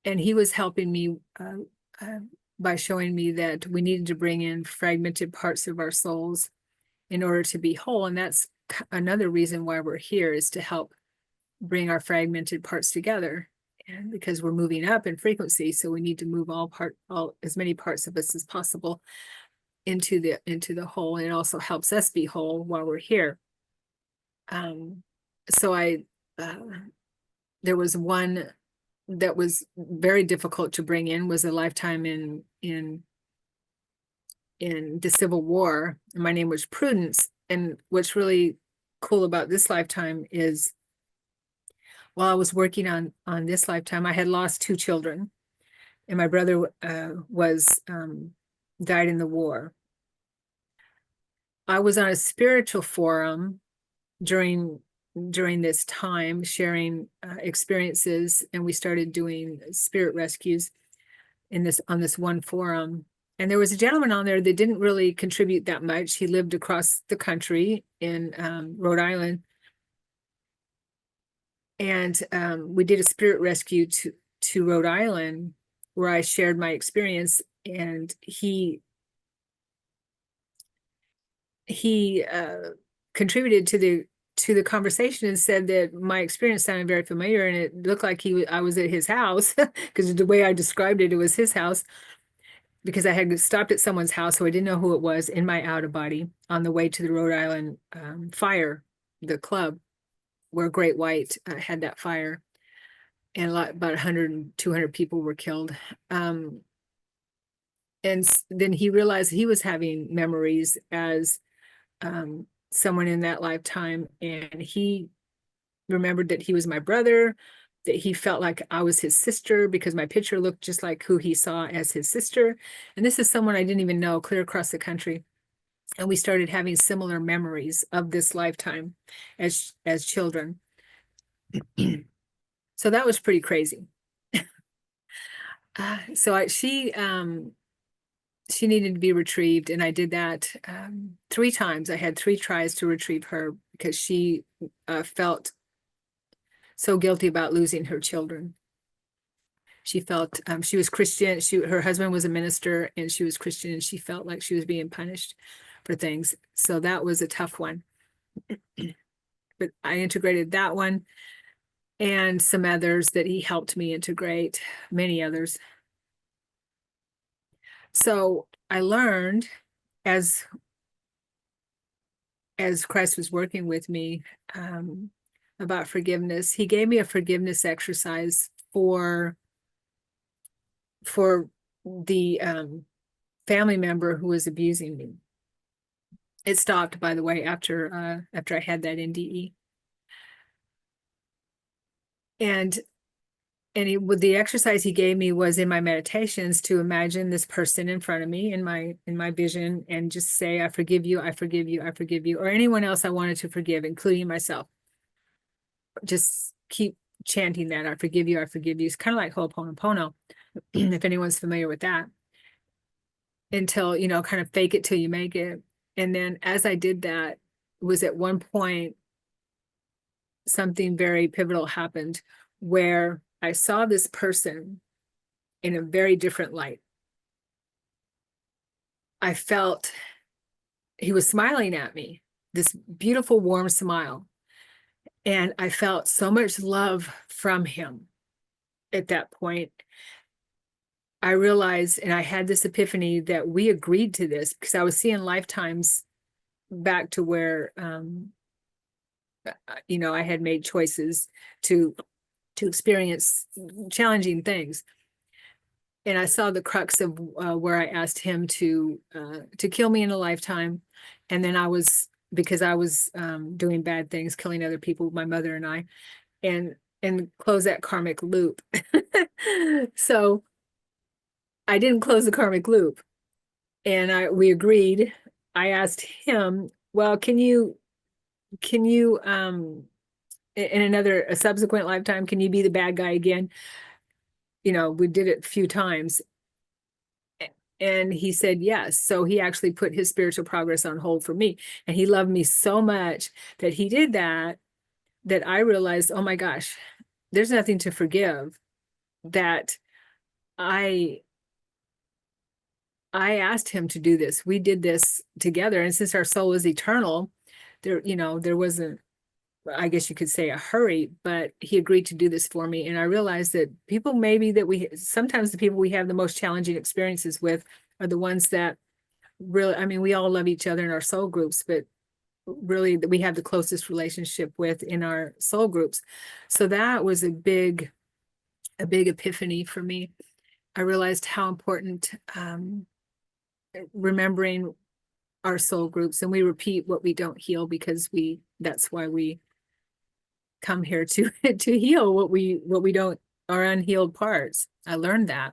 and he was helping me uh, by showing me that we needed to bring in fragmented parts of our souls in order to be whole. And that's another reason why we're here, is to help bring our fragmented parts together. And because we're moving up in frequency, so we need to move all as many parts of us as possible into the whole. And it also helps us be whole while we're here. So there was one that was very difficult to bring in, was a lifetime in the Civil War. And my name was Prudence. And what's really cool about this lifetime is, while I was working on this lifetime, I had lost 2 children, and my brother was died in the war. I was on a spiritual forum during this time, sharing experiences, and we started doing spirit rescues on this one forum. And there was a gentleman on there that didn't really contribute that much. He lived across the country in Rhode Island. And we did a spirit rescue to Rhode Island, where I shared my experience. And he contributed to the conversation and said that my experience sounded very familiar, and it looked like I was at his house, because the way I described it, it was his house, because I had stopped at someone's house, so I didn't know who it was, in my out of body on the way to the Rhode Island fire, the club where Great White had that fire, and about 100 200 people were killed. And then he realized he was having memories as someone in that lifetime, and he remembered that he was my brother, that he felt like I was his sister because my picture looked just like who he saw as his sister. And this is someone I didn't even know, clear across the country. And we started having similar memories of this lifetime as children. So that was pretty crazy. So she needed to be retrieved, and I did that 3 times. I had 3 tries to retrieve her, because she felt so guilty about losing her children. She felt she was Christian. Her husband was a minister, and she was Christian, and she felt like she was being punished for things. So that was a tough one. But I integrated that one and some others that he helped me integrate, many others. So I learned as Christ was working with me about forgiveness. He gave me a forgiveness exercise for the family member who was abusing me. It stopped, by the way, after I had that NDE. And with the exercise he gave me was in my meditations to imagine this person in front of me in my vision and just say, I forgive you, I forgive you, I forgive you, or anyone else I wanted to forgive, including myself. Just keep chanting that, I forgive you, I forgive you. It's kind of like Ho'oponopono, if anyone's familiar with that, until, kind of fake it till you make it. And then as I did that, was at one point, something very pivotal happened where I saw this person in a very different light. I felt he was smiling at me, this beautiful, warm smile. And I felt so much love from him at that point. I realized, and I had this epiphany, that we agreed to this because I was seeing lifetimes back to where, I had made choices to experience challenging things. And I saw the crux of where I asked him to kill me in a lifetime. And then because I was doing bad things, killing other people, my mother and I, and close that karmic loop. So I didn't close the karmic loop. And we agreed. I asked him, well, can you in a subsequent lifetime, can you be the bad guy again? We did it a few times. And he said yes. So he actually put his spiritual progress on hold for me. And he loved me so much that he did that I realized, oh my gosh, there's nothing to forgive. That I asked him to do this. We did this together. And since our soul is eternal, there wasn't, I guess you could say, a hurry, but he agreed to do this for me. And I realized that sometimes the people we have the most challenging experiences with are the ones that really, I mean, we all love each other in our soul groups, but really that we have the closest relationship with in our soul groups. So that was a big epiphany for me. I realized how important remembering our soul groups, and we repeat what we don't heal because that's why we come here to heal what we don't, our unhealed parts. I learned that.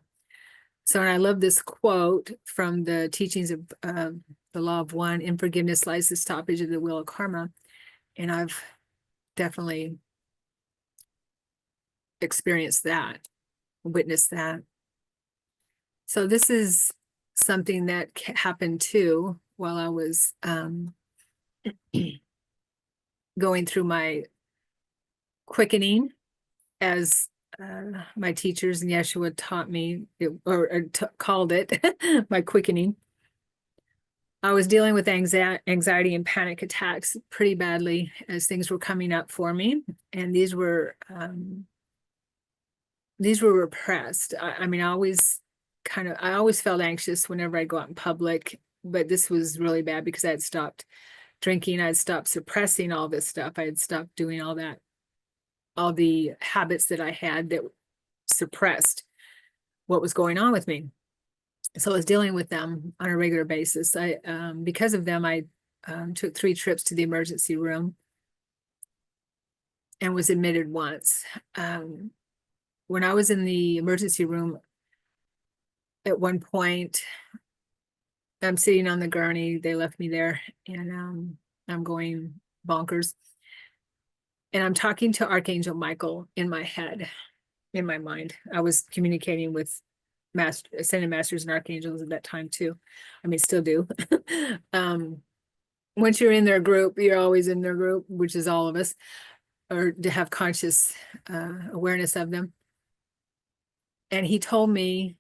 So, and I love this quote from the teachings of the law of one: in forgiveness lies the stoppage of the wheel of karma. And I've definitely experienced that, witnessed that. So this is something that happened too while I was going through my quickening, as my teachers in Yeshua taught me, called it my quickening. I was dealing with anxiety and panic attacks pretty badly as things were coming up for me, and these were repressed. I mean, I always felt anxious whenever I go out in public, but this was really bad because I had stopped drinking. I had stopped suppressing all this stuff. I had stopped doing all that, all the habits that I had that suppressed what was going on with me. So I was dealing with them on a regular basis. Because of them, I took 3 trips to the emergency room and was admitted once. When I was in the emergency room, at one point, I'm sitting on the gurney. They left me there, and I'm going bonkers. And I'm talking to Archangel Michael in my head, in my mind. I was communicating with ascended masters and archangels at that time too. I mean, still do. Once you're in their group, you're always in their group, which is all of us. or to have conscious awareness of them. And he told me,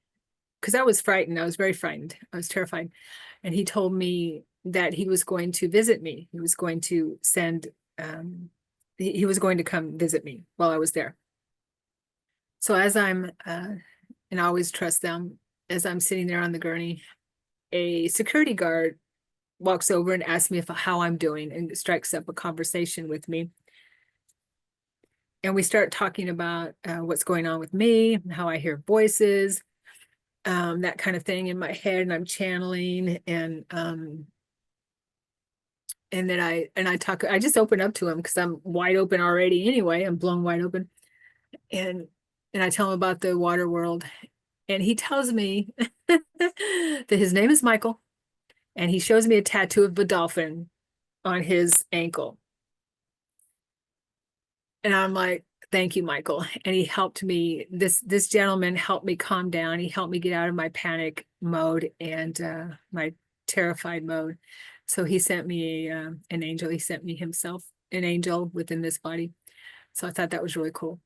because I was frightened, I was very frightened, I was terrified. And he told me that he was going to visit me. He was going to send, he was going to come visit me while I was there. So as I'm, and I always trust them, as I'm sitting there on the gurney, a security guard walks over and asks me how I'm doing and strikes up a conversation with me. And we start talking about what's going on with me, how I hear voices, that kind of thing in my head, and I'm channeling, and then I talk, I just open up to him because I'm wide open already anyway. I'm blown wide open. And I tell him about the water world. And he tells me that his name is Michael. And he shows me a tattoo of a dolphin on his ankle. And I'm like, thank you, Michael. And he helped me. This gentleman helped me calm down. He helped me get out of my panic mode and my terrified mode. So he sent me an angel. He sent me himself, an angel within this body. So I thought that was really cool.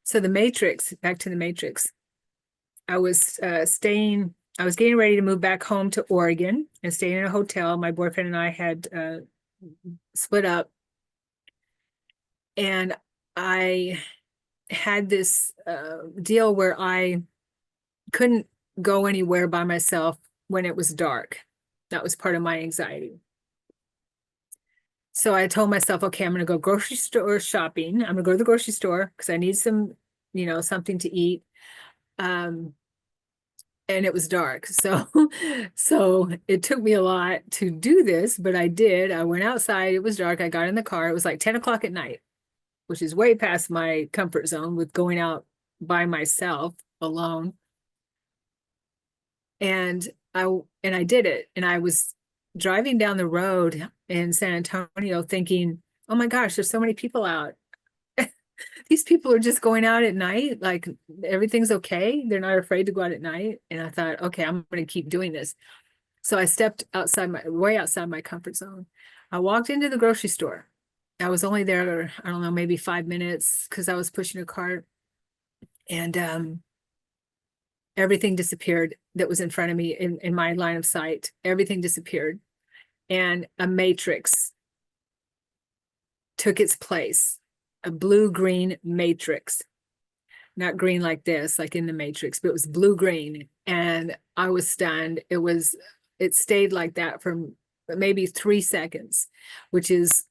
So the Matrix, back to the Matrix. I was I was getting ready to move back home to Oregon and staying in a hotel. My boyfriend and I had split up. And I had this deal where I couldn't go anywhere by myself when it was dark. That was part of my anxiety. So I told myself, okay, I'm going to go grocery store shopping. I'm going to go to the grocery store because I need some, something to eat. And it was dark. So, so it took me a lot to do this, but I did. I went outside. It was dark. I got in the car. It was like 10 o'clock at night, which is way past my comfort zone with going out by myself alone. And I did it. And I was driving down the road in San Antonio thinking, oh my gosh, there's so many people out. These people are just going out at night. Like everything's okay. They're not afraid to go out at night. And I thought, okay, I'm going to keep doing this. So I stepped way outside my comfort zone. I walked into the grocery store. I was only there, I don't know, maybe 5 minutes because I was pushing a cart. And everything disappeared that was in front of me in my line of sight. Everything disappeared. And a matrix took its place, a blue-green matrix. Not green like this, like in the Matrix, but it was blue-green. And I was stunned. It stayed like that for maybe 3 seconds, which is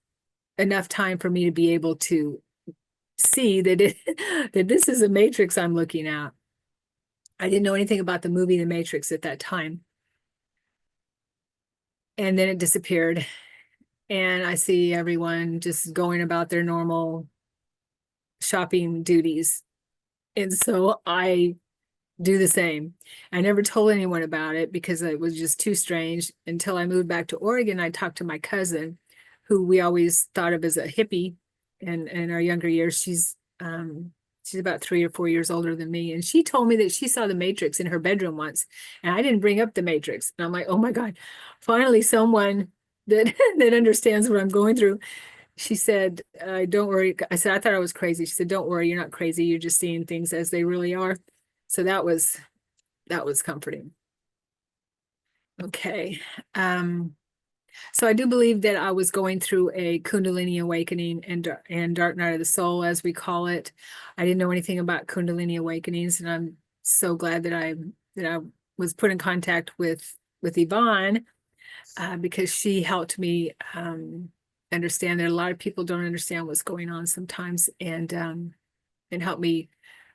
enough time for me to be able to see that that this is a matrix I'm looking at. I didn't know anything about the movie The Matrix at that time. And then it disappeared. And I see everyone just going about their normal shopping duties. And so I do the same. I never told anyone about it because it was just too strange until I moved back to Oregon. I talked to my cousin, who we always thought of as a hippie in our younger years. She's about 3 or 4 years older than me. And she told me that she saw the Matrix in her bedroom once. And I didn't bring up the Matrix. And I'm like, oh my God, finally someone that that understands what I'm going through. She said, don't worry. I said, I thought I was crazy. She said, don't worry, you're not crazy. You're just seeing things as they really are. So that was comforting. Okay. So I do believe that I was going through a Kundalini awakening and dark night of the soul, as we call it. I didn't know anything about Kundalini awakenings, and I'm so glad that I was put in contact with Yvonne because she helped me understand that a lot of people don't understand what's going on sometimes, and helped me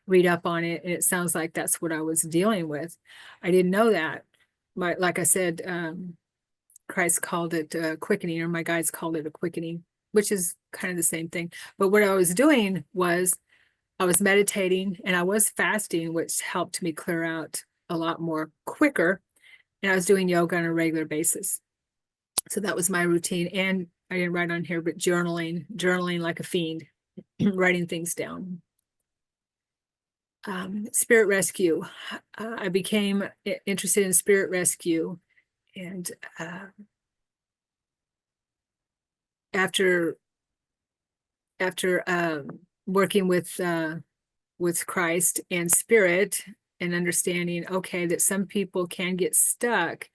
read up on it. And it sounds like that's what I was dealing with. I didn't know that. Like I said, Christ called it quickening, or my guides called it a quickening, which is kind of the same thing. But what I was doing was I was meditating and I was fasting, which helped me clear out a lot more quicker. And I was doing yoga on a regular basis. So that was my routine. And I didn't write on here, but journaling like a fiend, writing things down. Spirit rescue. I became interested in spirit rescue. And after working with Christ and spirit, and understanding, okay, that some people can get stuck,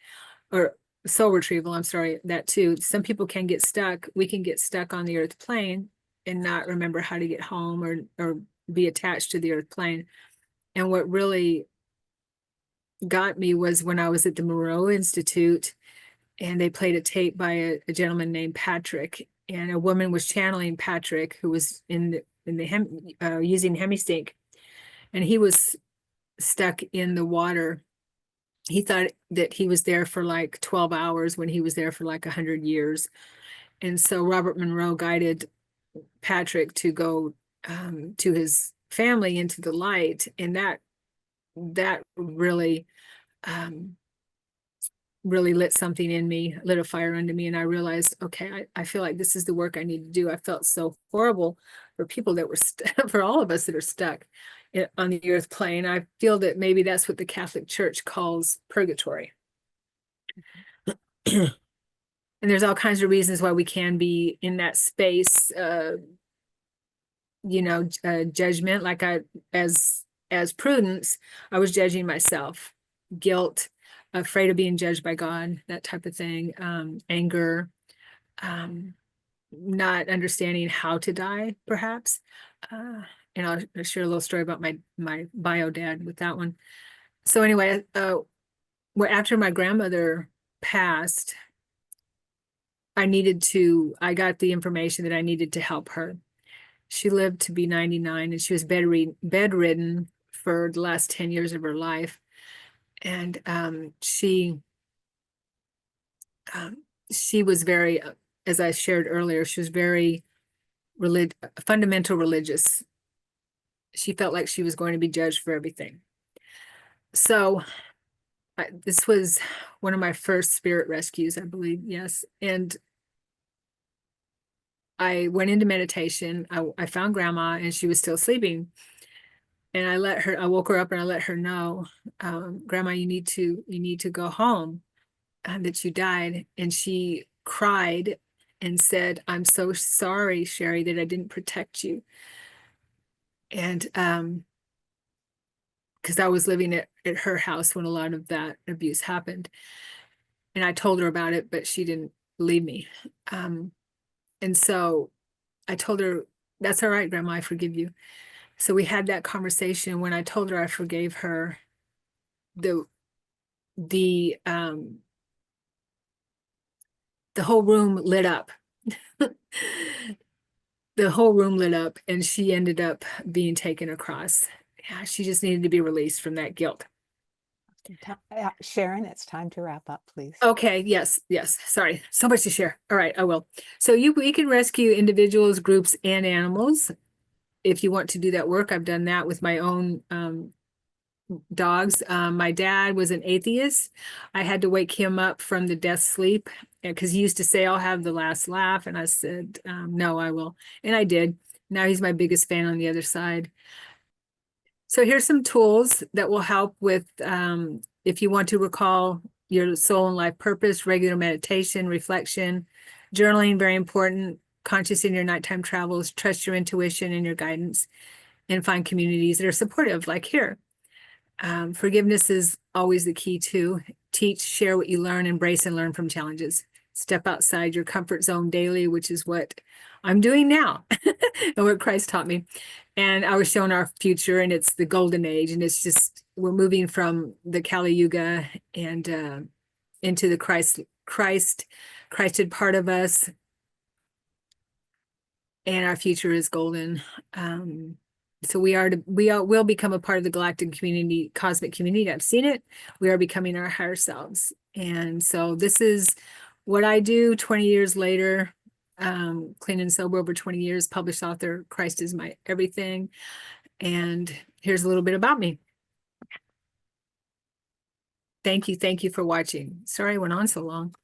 or soul retrieval, I'm sorry, that too. Some people can get stuck. We can get stuck on the earth plane and not remember how to get home, or be attached to the earth plane. And what really got me was when I was at the Moreau Institute, and they played a tape by a gentleman named Patrick, and a woman was channeling Patrick, who was using hemistink, and he was stuck in the water. He thought that he was there for like 12 hours when he was there for like 100 years. And so Robert Monroe guided Patrick to go to his family into the light, and that really really lit something in me, lit a fire under me. And I realized, okay, I feel like this is the work I need to do. I felt so horrible for people that were for all of us that are stuck on the earth plane. I feel that maybe that's what the Catholic Church calls purgatory. And there's all kinds of reasons why we can be in that space, judgment. Like as Prudence, I was judging myself, guilt, afraid of being judged by God, that type of thing, anger, not understanding how to die, perhaps. And I'll share a little story about my bio dad with that one. So anyway, after my grandmother passed, I got the information that I needed to help her. She lived to be 99, and she was bedridden for the last 10 years of her life. And she was very, as I shared earlier, she was very fundamental religious. She felt like she was going to be judged for everything. So this was one of my first spirit rescues, I believe. Yes. And I went into meditation. I found grandma, and she was still sleeping. And I woke her up, and I let her know, grandma, you need to go home, that you died. And she cried and said, I'm so sorry, Sherry, that I didn't protect you. And because I was living at her house when a lot of that abuse happened. And I told her about it, but she didn't believe me. And so I told her, that's all right, grandma, I forgive you. So we had that conversation. When I told her I forgave her, the whole room lit up. The whole room lit up, and she ended up being taken across. Yeah, she just needed to be released from that guilt. Sharon, it's time to wrap up, please. Okay, yes. Sorry, so much to share. All right, I will. So we can rescue individuals, groups, and animals. If you want to do that work, I've done that with my own dogs. My dad was an atheist. I had to wake him up from the death sleep because he used to say, I'll have the last laugh. And I said, no, I will. And I did. Now he's my biggest fan on the other side. So here's some tools that will help with if you want to recall your soul and life purpose: regular meditation, reflection, journaling, very important, conscious in your nighttime travels, trust your intuition and your guidance, and find communities that are supportive, like here. Forgiveness is always the key too. Teach, share what you learn, embrace and learn from challenges. Step outside your comfort zone daily, which is what I'm doing now and what Christ taught me. And I was shown our future, and it's the golden age. And it's just, we're moving from the Kali Yuga and into the Christed part of us. And our future is golden. So will become a part of the galactic community, cosmic community. I've seen it. We are becoming our higher selves. And so this is what I do 20 years later, clean and sober over 20 years, published author, Christ is my everything. And here's a little bit about me. Thank you for watching. Sorry I went on so long.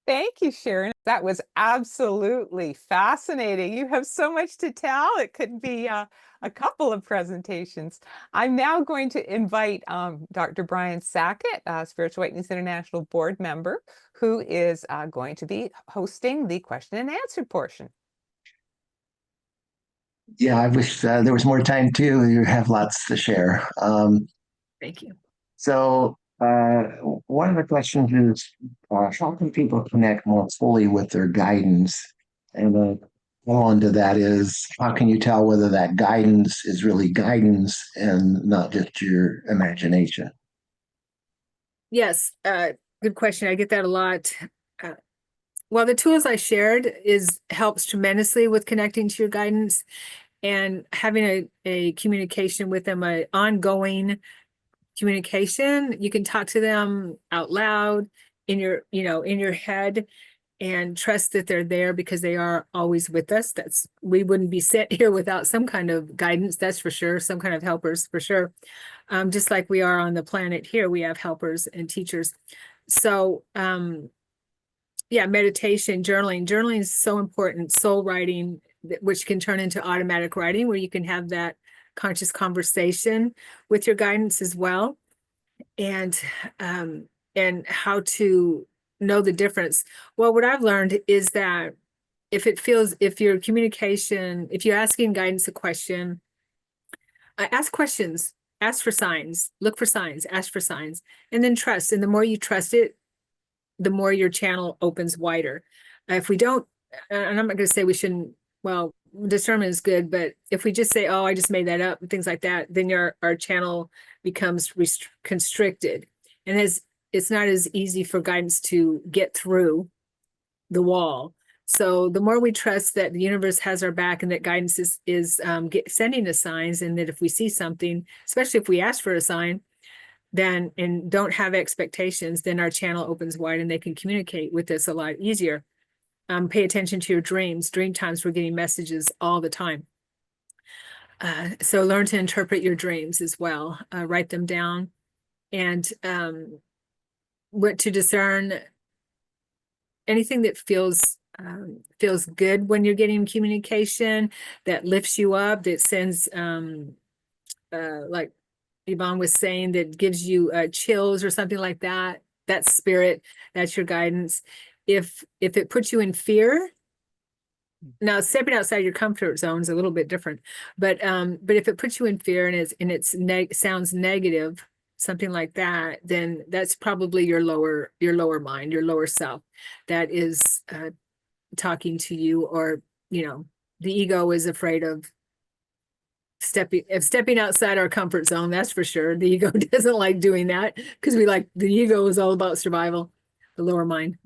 Thank you, Sharon. That was absolutely fascinating. You have so much to tell. It could be a couple of presentations. I'm now going to invite Dr. Brian Sackett, Spiritual Awakenings International board member, who is going to be hosting the question and answer portion. Yeah, I wish there was more time too. You have lots to share. Thank you. So, one of the questions is how can people connect more fully with their guidance? And follow on to that is how can you tell whether that guidance is really guidance and not just your imagination? Yes, good question. I get that a lot. Uh, well, the tools I shared helps tremendously with connecting to your guidance and having a communication with them, an ongoing communication. You can talk to them out loud in in your head and trust that they're there because they are always with us. We wouldn't be sent here without some kind of guidance, that's for sure, some kind of helpers for sure. Just like we are on the planet here, we have helpers and teachers. So yeah, meditation, journaling. Journaling is so important. Soul writing, which can turn into automatic writing, where you can have that conscious conversation with your guidance as well. And and how to know the difference. Well, what I've learned is that if your communication, if you're asking guidance a question, ask questions, ask for signs, look for signs, ask for signs, and then trust. And the more you trust it, the more your channel opens wider. If we don't, and I'm not going to say we shouldn't, well, discernment is good, but if we just say, oh, I just made that up and things like that, then our channel becomes constricted. And it's not as easy for guidance to get through the wall. So the more we trust that the universe has our back and that guidance is sending us signs, and that if we see something, especially if we ask for a sign, then and don't have expectations, then our channel opens wide and they can communicate with us a lot easier. Pay attention to your dreams. Dream times, we're getting messages all the time. So learn to interpret your dreams as well. Write them down, and what to discern anything that feels good when you're getting communication, that lifts you up, that sends like Yvonne was saying, that gives you chills or something like that. That's spirit. That's your guidance. If it puts you in fear, now stepping outside your comfort zone is a little bit different. But if it puts you in fear and sounds negative, something like that, then that's probably your lower mind, your lower self, that is talking to you, or the ego is afraid of stepping outside our comfort zone. That's for sure. The ego doesn't like doing that because the ego is all about survival, the lower mind.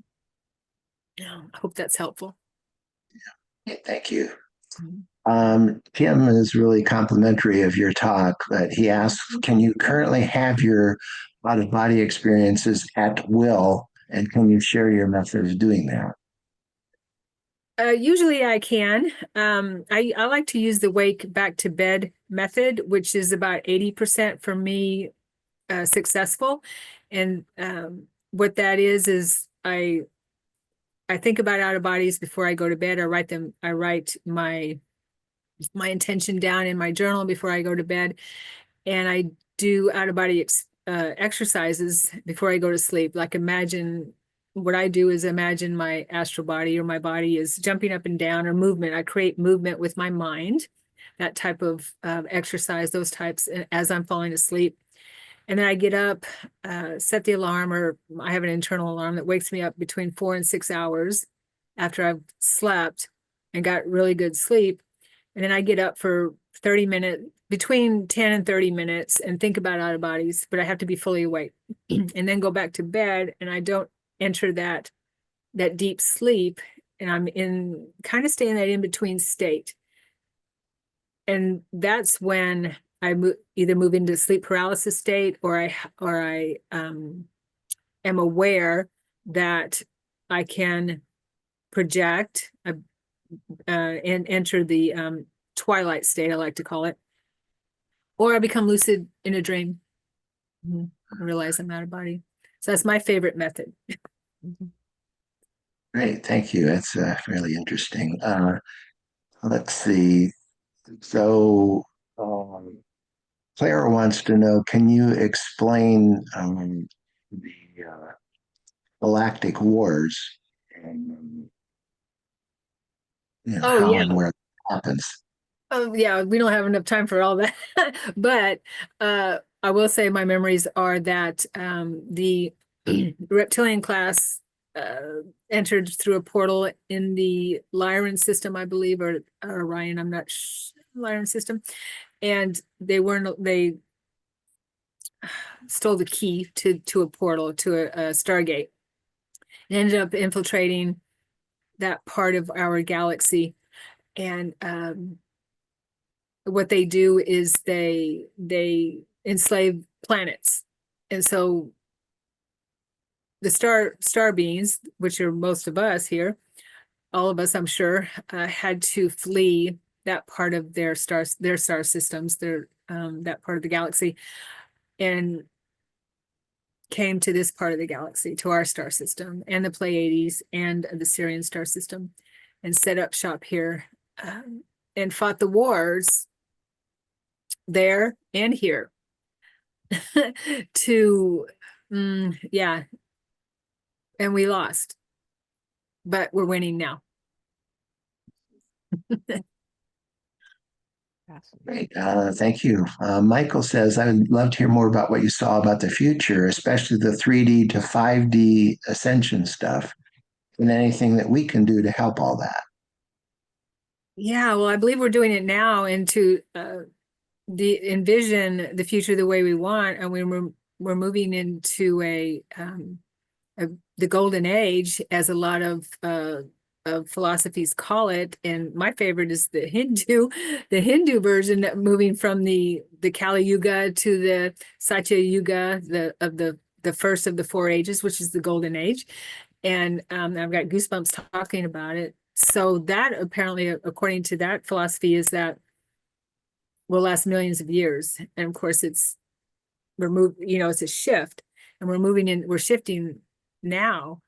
Yeah, I hope that's helpful. Yeah, thank you. Mhm. Kim is really complimentary of your talk, but he asks, can you currently have your out of body experiences at will? And can you share your method of doing that? Usually I can. I like to use the wake back to bed method, which is about 80% for me successful. And what that is I think about out of bodies before I go to bed. I write my intention down in my journal before I go to bed, and I do out of body exercises before I go to sleep. Like what I do is imagine my astral body or my body is jumping up and down, or movement. I create movement with my mind, that type of exercise, those types, as I'm falling asleep. And then I get up, set the alarm, or I have an internal alarm that wakes me up between 4 and 6 hours after I've slept and got really good sleep. And then I get up for 30 minutes, between 10 and 30 minutes, and think about out of bodies, but I have to be fully awake. And then go back to bed, and I don't enter that deep sleep, and I'm in kind of stay in that in-between state. And that's when I either move into sleep paralysis state, or I am aware that I can project and enter the twilight state, I like to call it, or I become lucid in a dream. I realize I'm out of body. So that's my favorite method. Great, thank you. That's really interesting. Let's see. So, um, Claire wants to know, can you explain the Galactic Wars and Oh how yeah. and where it happens? Oh yeah, we don't have enough time for all that. But I will say my memories are that the reptilian class entered through a portal in the Lyran system, I believe, or Orion, I'm not Lyran system. And they stole the key to a portal, to a Stargate. It ended up infiltrating that part of our galaxy. And what they do is they enslave planets. And so the star beings, which are most of us here, all of us, I'm sure, had to flee that part of their star systems, their that part of the galaxy, and came to this part of the galaxy, to our star system, and the Pleiades and the Syrian star system, and set up shop here, and fought the wars there and here to, yeah, and we lost, but we're winning now. Great, thank you. Michael says, I would love to hear more about what you saw about the future, especially the 3D to 5D ascension stuff, and anything that we can do to help all that. Yeah, well, I believe we're doing it now, and to envision the future the way we want, and we're moving into the golden age, as a lot of philosophies call it. And my favorite is the Hindu version, moving from the Kali Yuga to the Satya Yuga, the first of the four ages, which is the golden age. And I've got goosebumps talking about it. So that apparently, according to that philosophy, is that will last millions of years. And of course, it's a shift, and we're shifting now.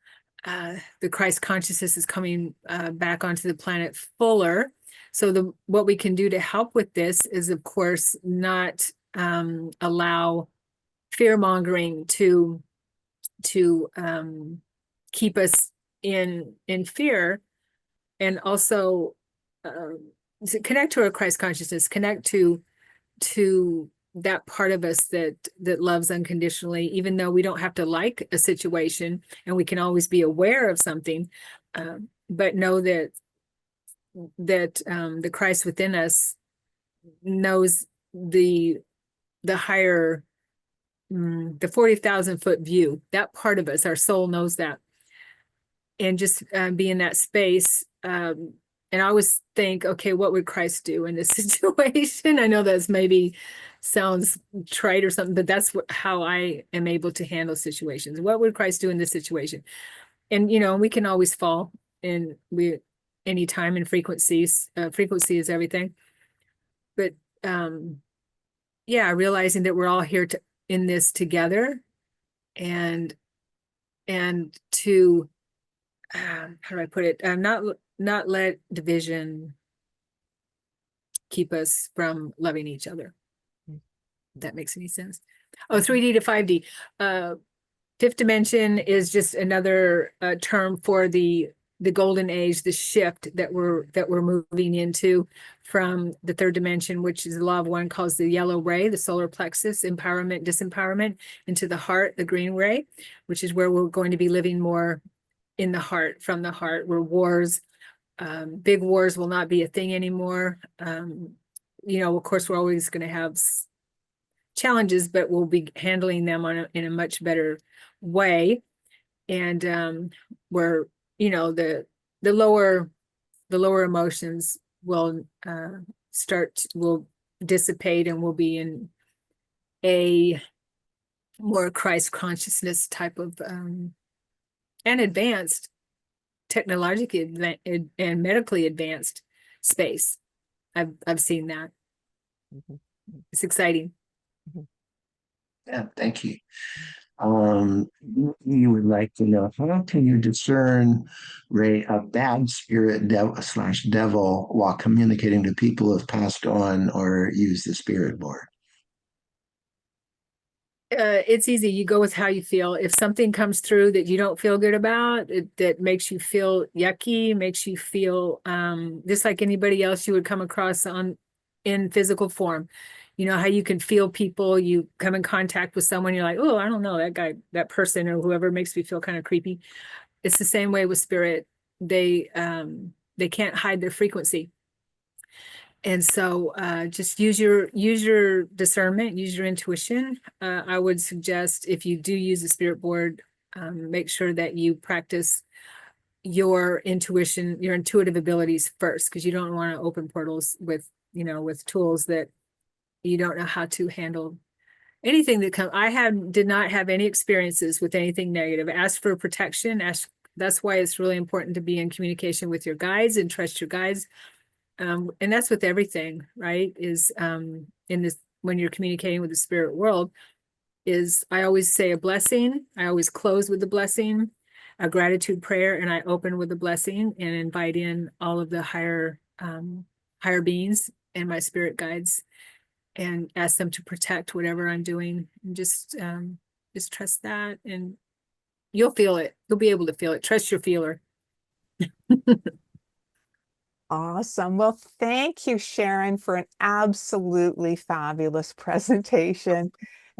The Christ consciousness is coming back onto the planet fuller. So what we can do to help with this is, of course, not allow fear mongering to keep us in fear, and also to connect to our Christ consciousness, connect to that part of us that loves unconditionally, even though we don't have to like a situation, and we can always be aware of something, but know that the Christ within us knows the higher, the 40,000 foot view. That part of us, our soul, knows that. And just be in that space. And I always think, okay, what would Christ do in this situation? I know that's maybe sounds trite or something, but that's how I am able to handle situations. What would Christ do in this situation? And we can always fall, and any time and frequencies. Frequency is everything. But yeah, realizing that we're all here in this together, and to how do I put it? Not let division keep us from loving each other. If that makes any sense. Oh, 3D to 5D. Fifth dimension is just another term for the golden age, the shift that we're moving into, from the third dimension, which is the law of one, calls the yellow ray, the solar plexus, empowerment, disempowerment, into the heart, the green ray, which is where we're going to be living more in the heart, from the heart, where wars, big wars, will not be a thing anymore. Of course, we're always going to have challenges, but we'll be handling them in a much better way. And where the lower emotions will will dissipate, and we'll be in a more Christ consciousness type of and advanced, technologically and medically advanced space. I've seen that. It's exciting. Yeah, thank you. You would like to know, how can you discern, Ray, a bad spirit devil slash devil while communicating to people who have passed on or use the spirit board? It's easy. You go with how you feel. If something comes through that you don't feel good about, that makes you feel yucky, makes you feel just like anybody else you would come across in physical form. You know how you can feel people, you come in contact with someone, you're like, oh, I don't know, that guy, that person or whoever makes me feel kind of creepy. It's the same way with spirit. They can't hide their frequency. And so just use your discernment, use your intuition. I would suggest if you do use a spirit board, make sure that you practice your intuition, your intuitive abilities first, because you don't want to open portals with, with tools that you don't know how to handle. Anything that comes, did not have any experiences with anything negative. Ask for protection. That's why it's really important to be in communication with your guides and trust your guides. And that's with everything, right? Is in this, when you're communicating with the spirit world, is I always say a blessing. I always close with a blessing, a gratitude prayer, and I open with a blessing and invite in all of the higher beings and my spirit guides and ask them to protect whatever I'm doing. And just trust that, and you'll feel it. You'll be able to feel it. Trust your feeler. Awesome. Well, thank you, Sharon, for an absolutely fabulous presentation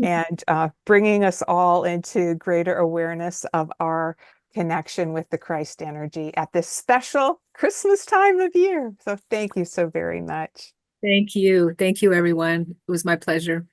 and bringing us all into greater awareness of our connection with the Christ energy at this special Christmas time of year. So thank you so very much. Thank you. Thank you, everyone. It was my pleasure.